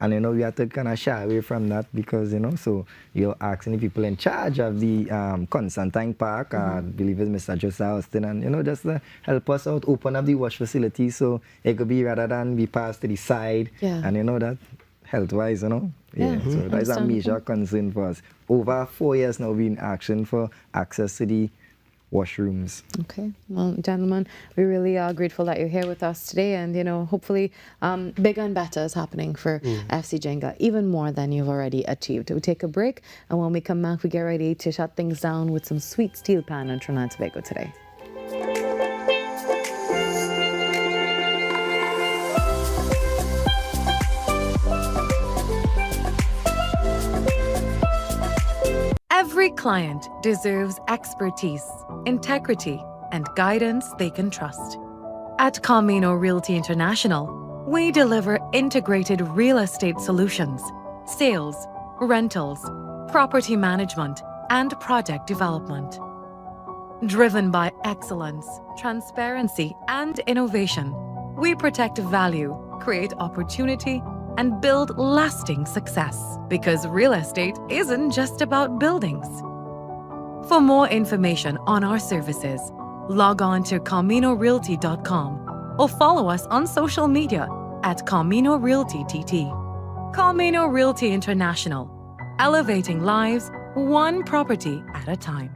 And, we have to kind of shy away from that because, so you're asking the people in charge of the Constantine Park, I believe it's Mr. Joseph Austin, and, just to help us out, open up the wash facilities so it could be rather than be passed to the side. And, that health-wise, so that is a major concern for us. Over 4 years now, we've been in action for access to the washrooms. Okay. Well, gentlemen, we really are grateful that you're here with us today, and hopefully bigger and better is happening for FC Jinga, even more than you've already achieved. We'll take a break, and when we come back, we get ready to shut things down with some sweet steel pan on Trinidad and Tobago Today. Every client deserves expertise, integrity, and guidance they can trust. At Camino Realty International, we deliver integrated real estate solutions, sales, rentals, property management, and project development. Driven by excellence, transparency, and innovation, we protect value, create opportunity, and build lasting success. Because real estate isn't just about buildings. For more information on our services, log on to CaminoRealty.com or follow us on social media at Camino Realty TT. Camino Realty International, elevating lives one property at a time.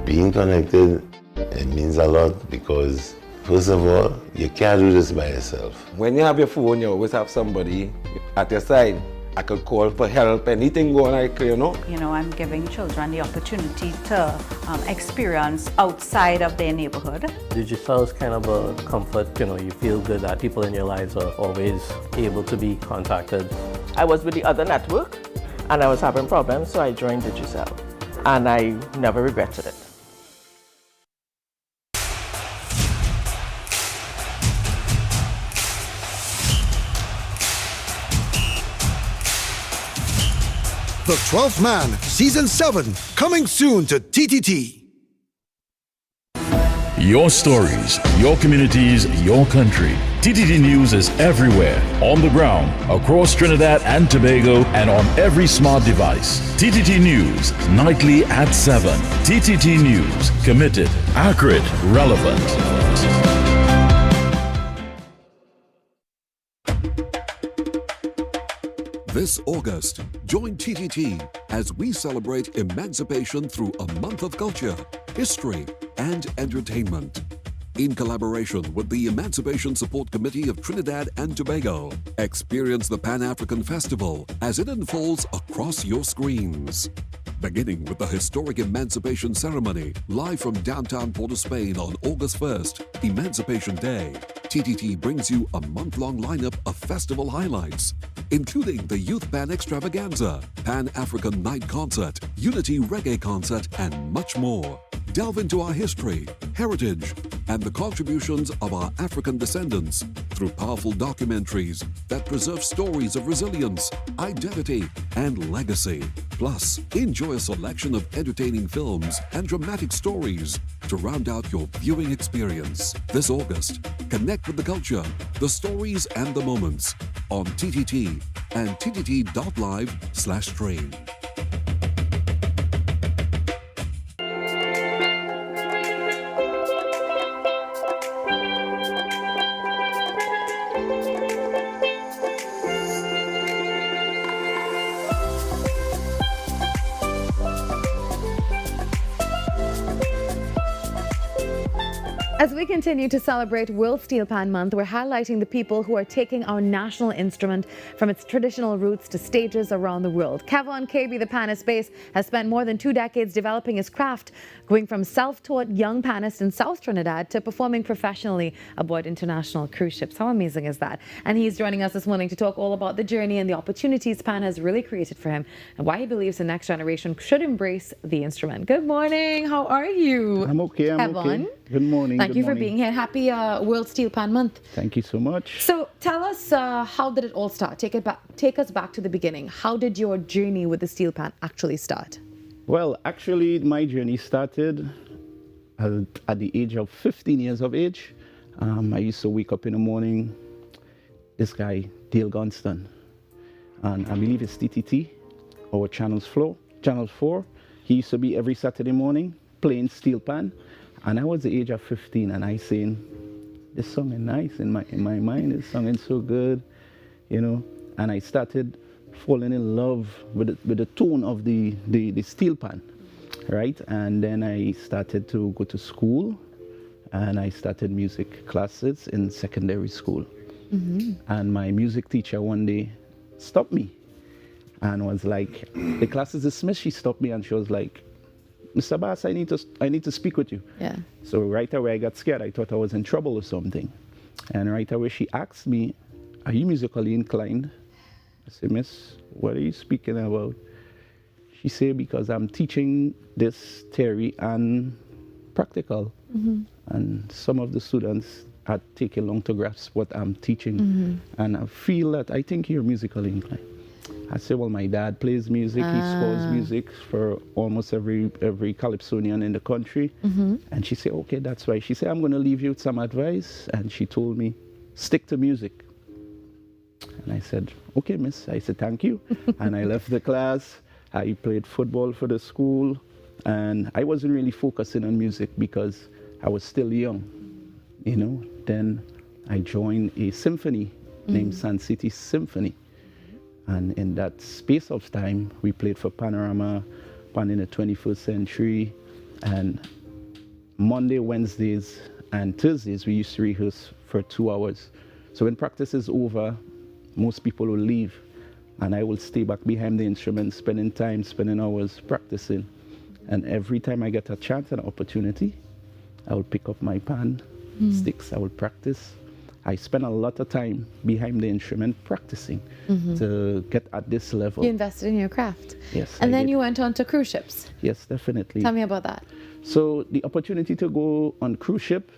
Being connected, it means a lot because first of all, you can't do this by yourself. When you have your phone, you always have somebody at your side. I could call for help, anything going on, I'm giving children the opportunity to experience outside of their neighborhood. Digital is kind of a comfort, you feel good that people in your lives are always able to be contacted. I was with the other network and I was having problems, so I joined Digicel. and I never regretted it. The 12th Man, Season 7, coming soon to TTT. Your stories, your communities, your country. TTT News is everywhere, on the ground, across Trinidad and Tobago, and on every smart device. TTT News, nightly at 7. TTT News, committed, accurate, relevant. This August, join TTT as we celebrate emancipation through a month of culture, history, and entertainment. In collaboration with the Emancipation Support Committee of Trinidad and Tobago, experience the Pan-African Festival as it unfolds across your screens. Beginning with the historic Emancipation Ceremony, live from downtown Port of Spain on August 1st, Emancipation Day, TTT brings you a month-long lineup of festival highlights, including the Youth Band Extravaganza, Pan-African Night Concert, Unity Reggae Concert, and much more. Delve into our history, heritage, and the contributions of our African descendants through powerful documentaries that preserve stories of resilience, identity, and legacy. Plus, enjoy a selection of entertaining films and dramatic stories to round out your viewing experience. This August, connect with the culture, the stories, and the moments on TTT and ttt.live/stream. As we continue to celebrate World Steel Pan Month, we're highlighting the people who are taking our national instrument from its traditional roots to stages around the world. Kevon KB, the panist base, has spent more than 2 decades developing his craft, going from self-taught young panist in South Trinidad to performing professionally aboard international cruise ships. How amazing is that? And he's joining us this morning to talk all about the journey and the opportunities Pan has really created for him and why he believes the next generation should embrace the instrument. Good morning. How are you? I'm okay. I'm Kevon. okay. Good morning. Thank you for being here. Happy World Steel Pan Month. Thank you so much. So tell us, how did it all start? Take us back to the beginning. How did your journey with the steel pan actually start? Well, actually, my journey started at the age of 15 years of age. I used to wake up in the morning, this guy, Dale Gunston, and I believe it's TTT, or Channel 4. He used to be every Saturday morning playing steel pan. And I was the age of 15, and I saying, this song is nice in my mind. This song is so good, you know. And I started falling in love with the tone of the steel pan, right? And then I started to go to school, and I started music classes in secondary school. Mm-hmm. And my music teacher one day stopped me, and was like, the class is dismissed. She stopped me, and she was like, Mr. Bass, I need to speak with you. Yeah. So right away I got scared. I thought I was in trouble or something. And right away she asked me, are you musically inclined? I said, Miss, what are you speaking about? She said, because I'm teaching this theory and practical. Mm-hmm. And some of the students are taking long to grasp what I'm teaching. Mm-hmm. And I feel that I think you're musically inclined. I said, well, my dad plays music. He scores music for almost every calypsonian in the country. Mm-hmm. And she said, okay, that's why. She said, I'm going to leave you with some advice. And she told me, stick to music. And I said, okay, miss. I said, thank you. And I left the class. I played football for the school. And I wasn't really focusing on music because I was still young, you know. Then I joined a symphony named Sun City Symphony. And in that space of time, we played for Panorama, Pan in the 21st Century, and Monday, Wednesdays, and Thursdays, we used to rehearse for 2 hours. So when practice is over, most people will leave, and I will stay back behind the instrument, spending hours practicing. And every time I get a chance and opportunity, I will pick up my pan, sticks, I will practice. I spent a lot of time behind the instrument practicing to get at this level. You invested in your craft. Yes. And I then did. you went on to cruise ships. Yes, definitely. Tell me about that. So the opportunity to go on cruise ship,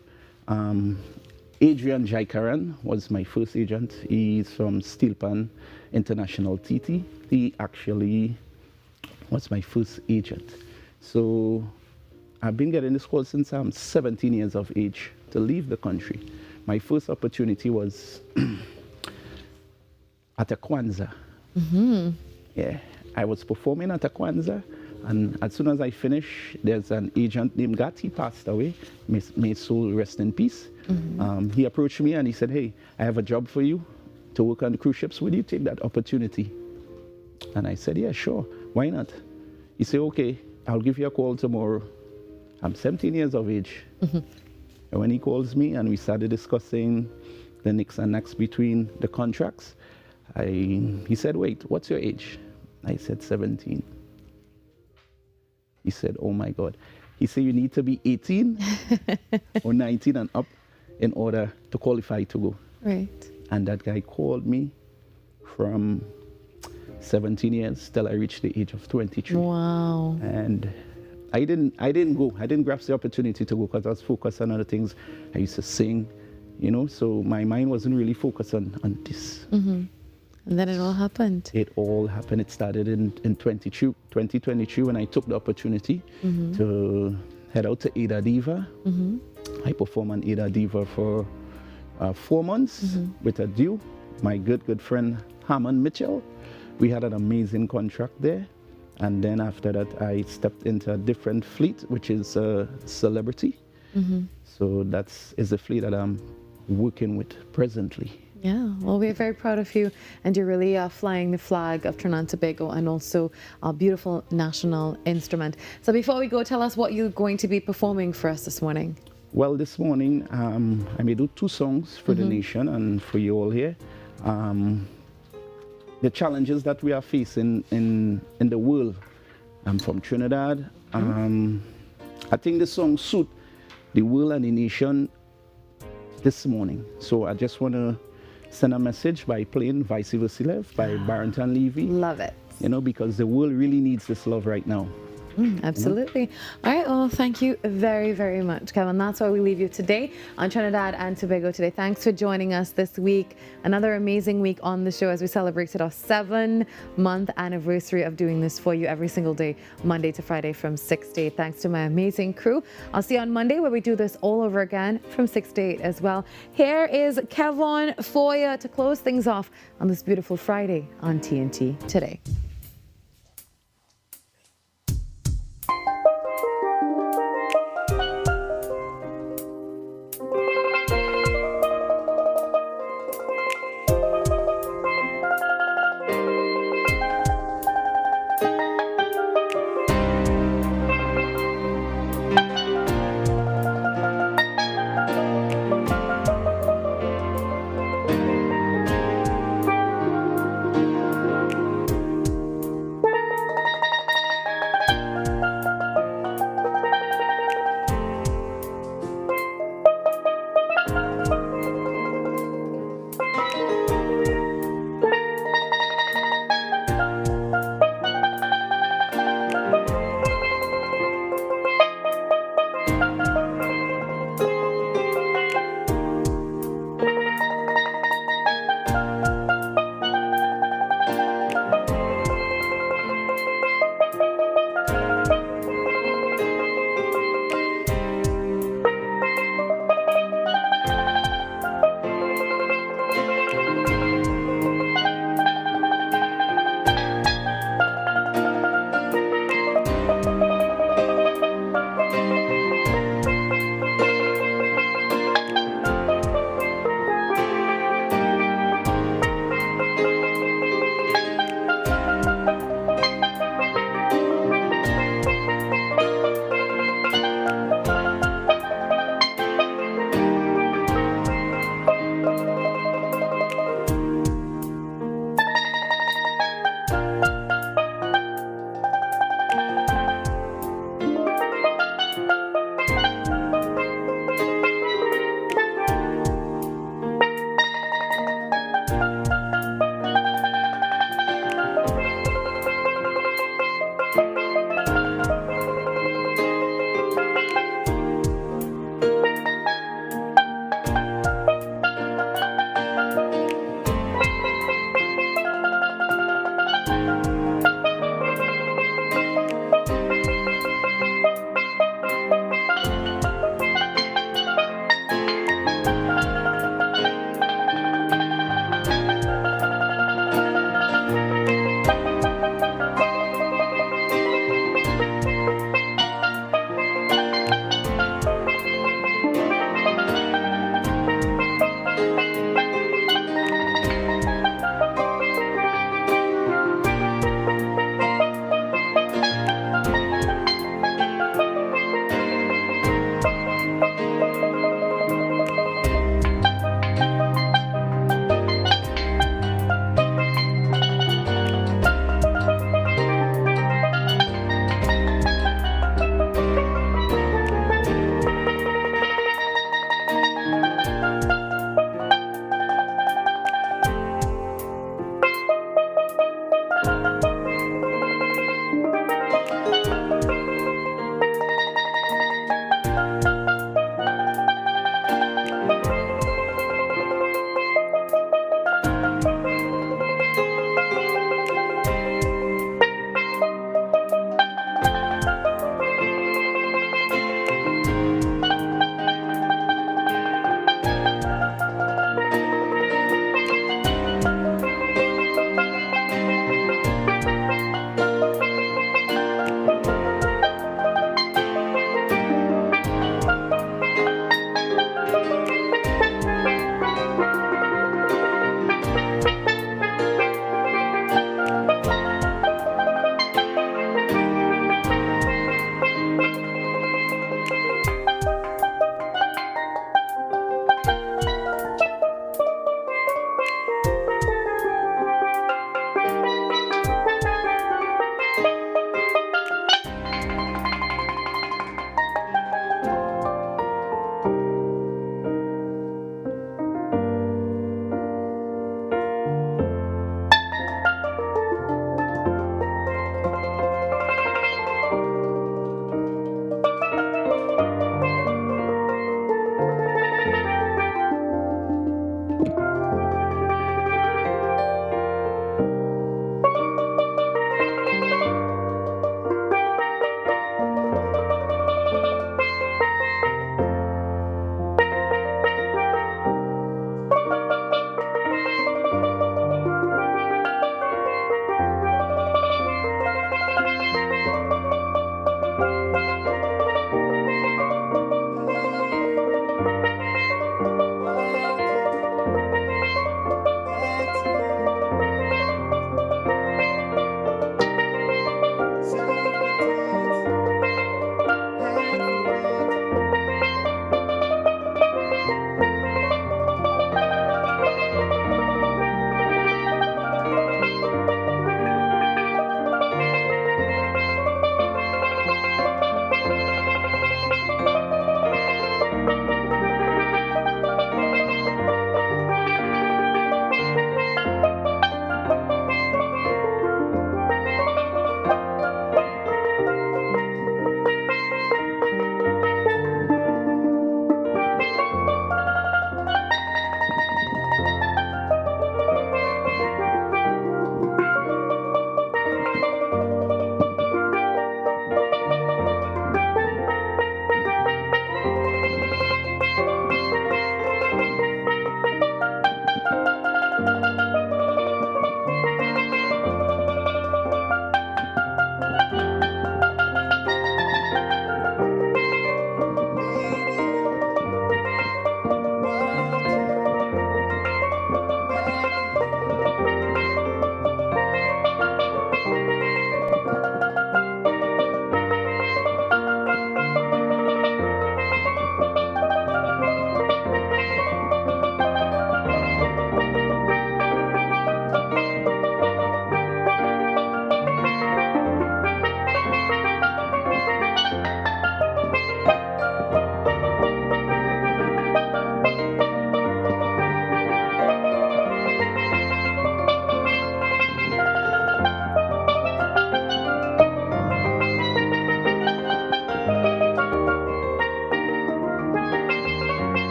Adrian Jaikaran was my first agent. He's from Steel Pan International TT. He actually was my first agent. So I've been getting this call since I'm 17 years of age to leave the country. My first opportunity was at a Kwanzaa. Yeah, I was performing at a Kwanzaa, and as soon as I finished, there's an agent named Gat. He passed away. May his soul rest in peace. He approached me and he said, "Hey, I have a job for you to work on the cruise ships. Will you take that opportunity?" And I said, "Yeah, sure. Why not?" He said, "Okay, I'll give you a call tomorrow." I'm 17 years of age. And when he calls me and we started discussing the nicks and knacks between the contracts, he said, "Wait, what's your age?" I said, 17. He said, "Oh my God." He said, "You need to be 18 or 19 and up in order to qualify to go." Right. And that guy called me from 17 years till I reached the age of 23. Wow. And I didn't go. I didn't grasp the opportunity to go because I was focused on other things. I used to sing, so my mind wasn't really focused on this. And then it all happened. It all happened. It started in 2022 when I took the opportunity to head out to Ada Diva. I performed on Ada Diva for 4 months with a duo, my good friend Hammond Mitchell. We had an amazing contract there. And then after that, I stepped into a different fleet, which is Celebrity. So is the fleet that I'm working with presently. Yeah, well, we're very proud of you, and you're really flying the flag of Trinidad and Tobago and also a beautiful national instrument. So before we go, tell us what you're going to be performing for us this morning. Well, this morning, I may do 2 songs for the nation and for you all here. The challenges that we are facing in the world. I'm from Trinidad. I think the song suit the world and the nation this morning. So I just want to send a message by playing Vice Versa Love by Barrington Levy. Love it. Because the world really needs this love right now. Absolutely. All right, well, thank you very, very much, Kevin. That's why we leave you today on Trinidad and Tobago Today. Thanks for joining us this week. Another amazing week on the show as we celebrated our 7-month anniversary of doing this for you every single day, Monday to Friday from 6 to 8. Thanks to my amazing crew. I'll see you on Monday where we do this all over again from 6 to 8 as well. Here is Kevin for you to close things off on this beautiful Friday on TNT Today.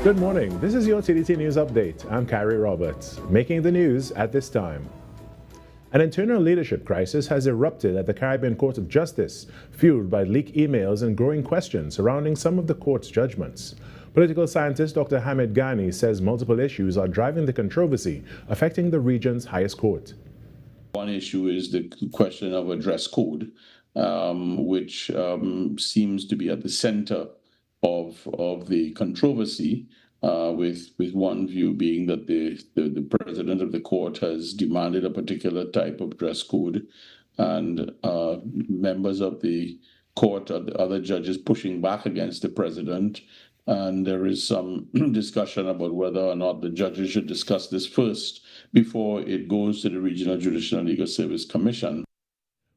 Good morning. This is your TDT News Update. I'm Carrie Roberts. Making the news at this time. An internal leadership crisis has erupted at the Caribbean Court of Justice, fueled by leaked emails and growing questions surrounding some of the court's judgments. Political scientist Dr. Hamid Ghani says multiple issues are driving the controversy affecting the region's highest court. One issue is the question of a dress code, which seems to be at the center of the controversy, with one view being that the president of the court has demanded a particular type of dress code, and members of the court or the other judges pushing back against the president. And there is some discussion about whether or not the judges should discuss this first before it goes to the Regional Judicial and Legal Service Commission.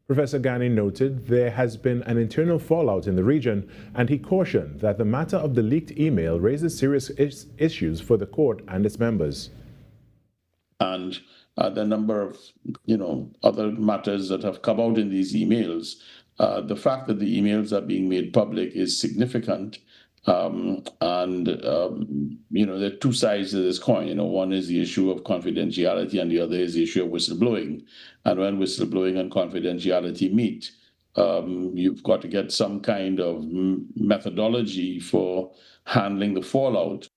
Professor Ghani noted there has been an internal fallout in the region, and he cautioned that the matter of the leaked email raises serious issues for the court and its members. And the number of, other matters that have come out in these emails, the fact that the emails are being made public is significant. There are two sides to this coin. One is the issue of confidentiality, and the other is the issue of whistleblowing. And when whistleblowing and confidentiality meet, you've got to get some kind of methodology for handling the fallout.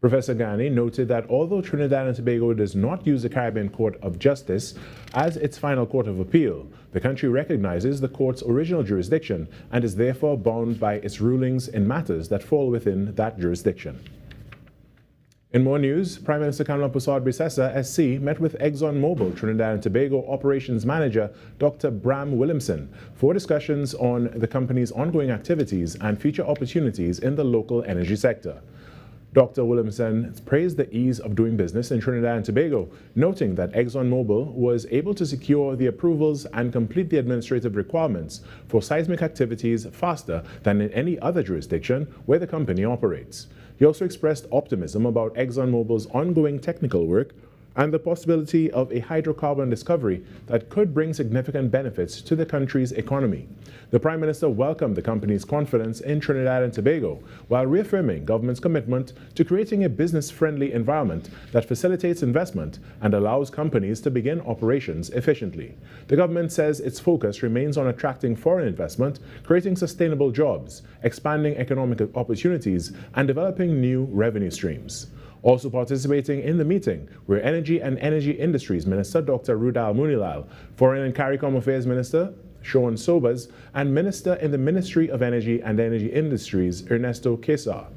Professor Ghani noted that although Trinidad and Tobago does not use the Caribbean Court of Justice as its final court of appeal, the country recognizes the court's original jurisdiction and is therefore bound by its rulings in matters that fall within that jurisdiction. In more news, Prime Minister Kamala Persad-Bissessar, SC, met with ExxonMobil Trinidad and Tobago Operations Manager Dr. Bram Williamson for discussions on the company's ongoing activities and future opportunities in the local energy sector. Dr. Williamson praised the ease of doing business in Trinidad and Tobago, noting that ExxonMobil was able to secure the approvals and complete the administrative requirements for seismic activities faster than in any other jurisdiction where the company operates. He also expressed optimism about ExxonMobil's ongoing technical work and the possibility of a hydrocarbon discovery that could bring significant benefits to the country's economy. The Prime Minister welcomed the company's confidence in Trinidad and Tobago, while reaffirming government's commitment to creating a business-friendly environment that facilitates investment and allows companies to begin operations efficiently. The government says its focus remains on attracting foreign investment, creating sustainable jobs, expanding economic opportunities, and developing new revenue streams. Also participating in the meeting were Energy and Energy Industries Minister Dr. Rudal Munilal, Foreign and CARICOM Affairs Minister Sean Sobers, and Minister in the Ministry of Energy and Energy Industries Ernesto Quesar.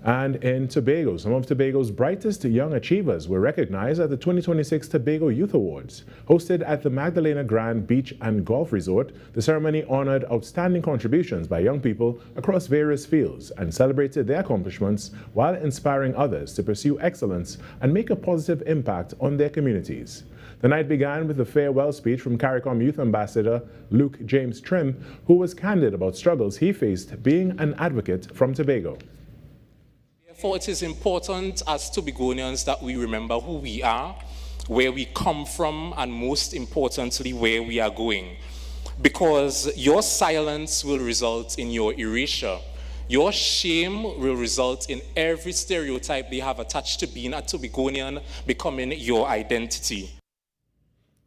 And in Tobago, some of Tobago's brightest young achievers were recognized at the 2026 Tobago Youth Awards. Hosted at the Magdalena Grand Beach and Golf Resort, the ceremony honored outstanding contributions by young people across various fields and celebrated their accomplishments while inspiring others to pursue excellence and make a positive impact on their communities. The night began with a farewell speech from CARICOM Youth Ambassador Luke James Trim, who was candid about struggles he faced being an advocate from Tobago. Therefore, it is important as Tobagonians that we remember who we are, where we come from, and most importantly, where we are going. Because your silence will result in your erasure. Your shame will result in every stereotype they have attached to being a Tobagonian becoming your identity.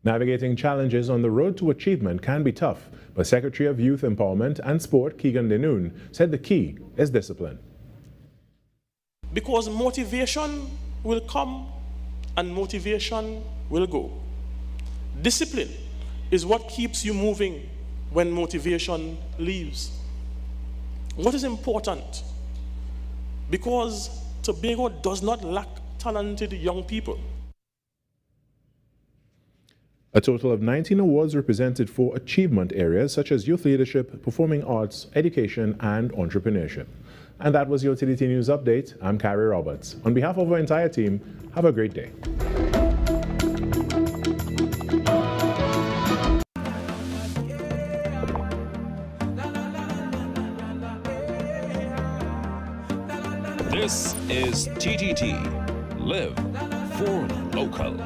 Navigating challenges on the road to achievement can be tough, but Secretary of Youth Empowerment and Sport Keegan Denoon said the key is discipline. Because motivation will come and motivation will go. Discipline is what keeps you moving when motivation leaves. What is important? Because Tobago does not lack talented young people. A total of 19 awards were presented for achievement areas such as youth leadership, performing arts, education, and entrepreneurship. And that was your TDT News Update. I'm Carrie Roberts. On behalf of our entire team, have a great day. This is TTT. Live for local.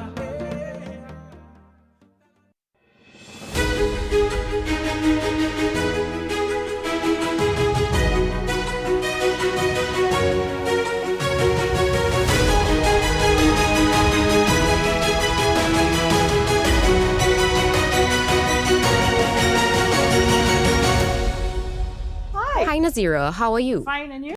Nazira, how are you? Fine, and you?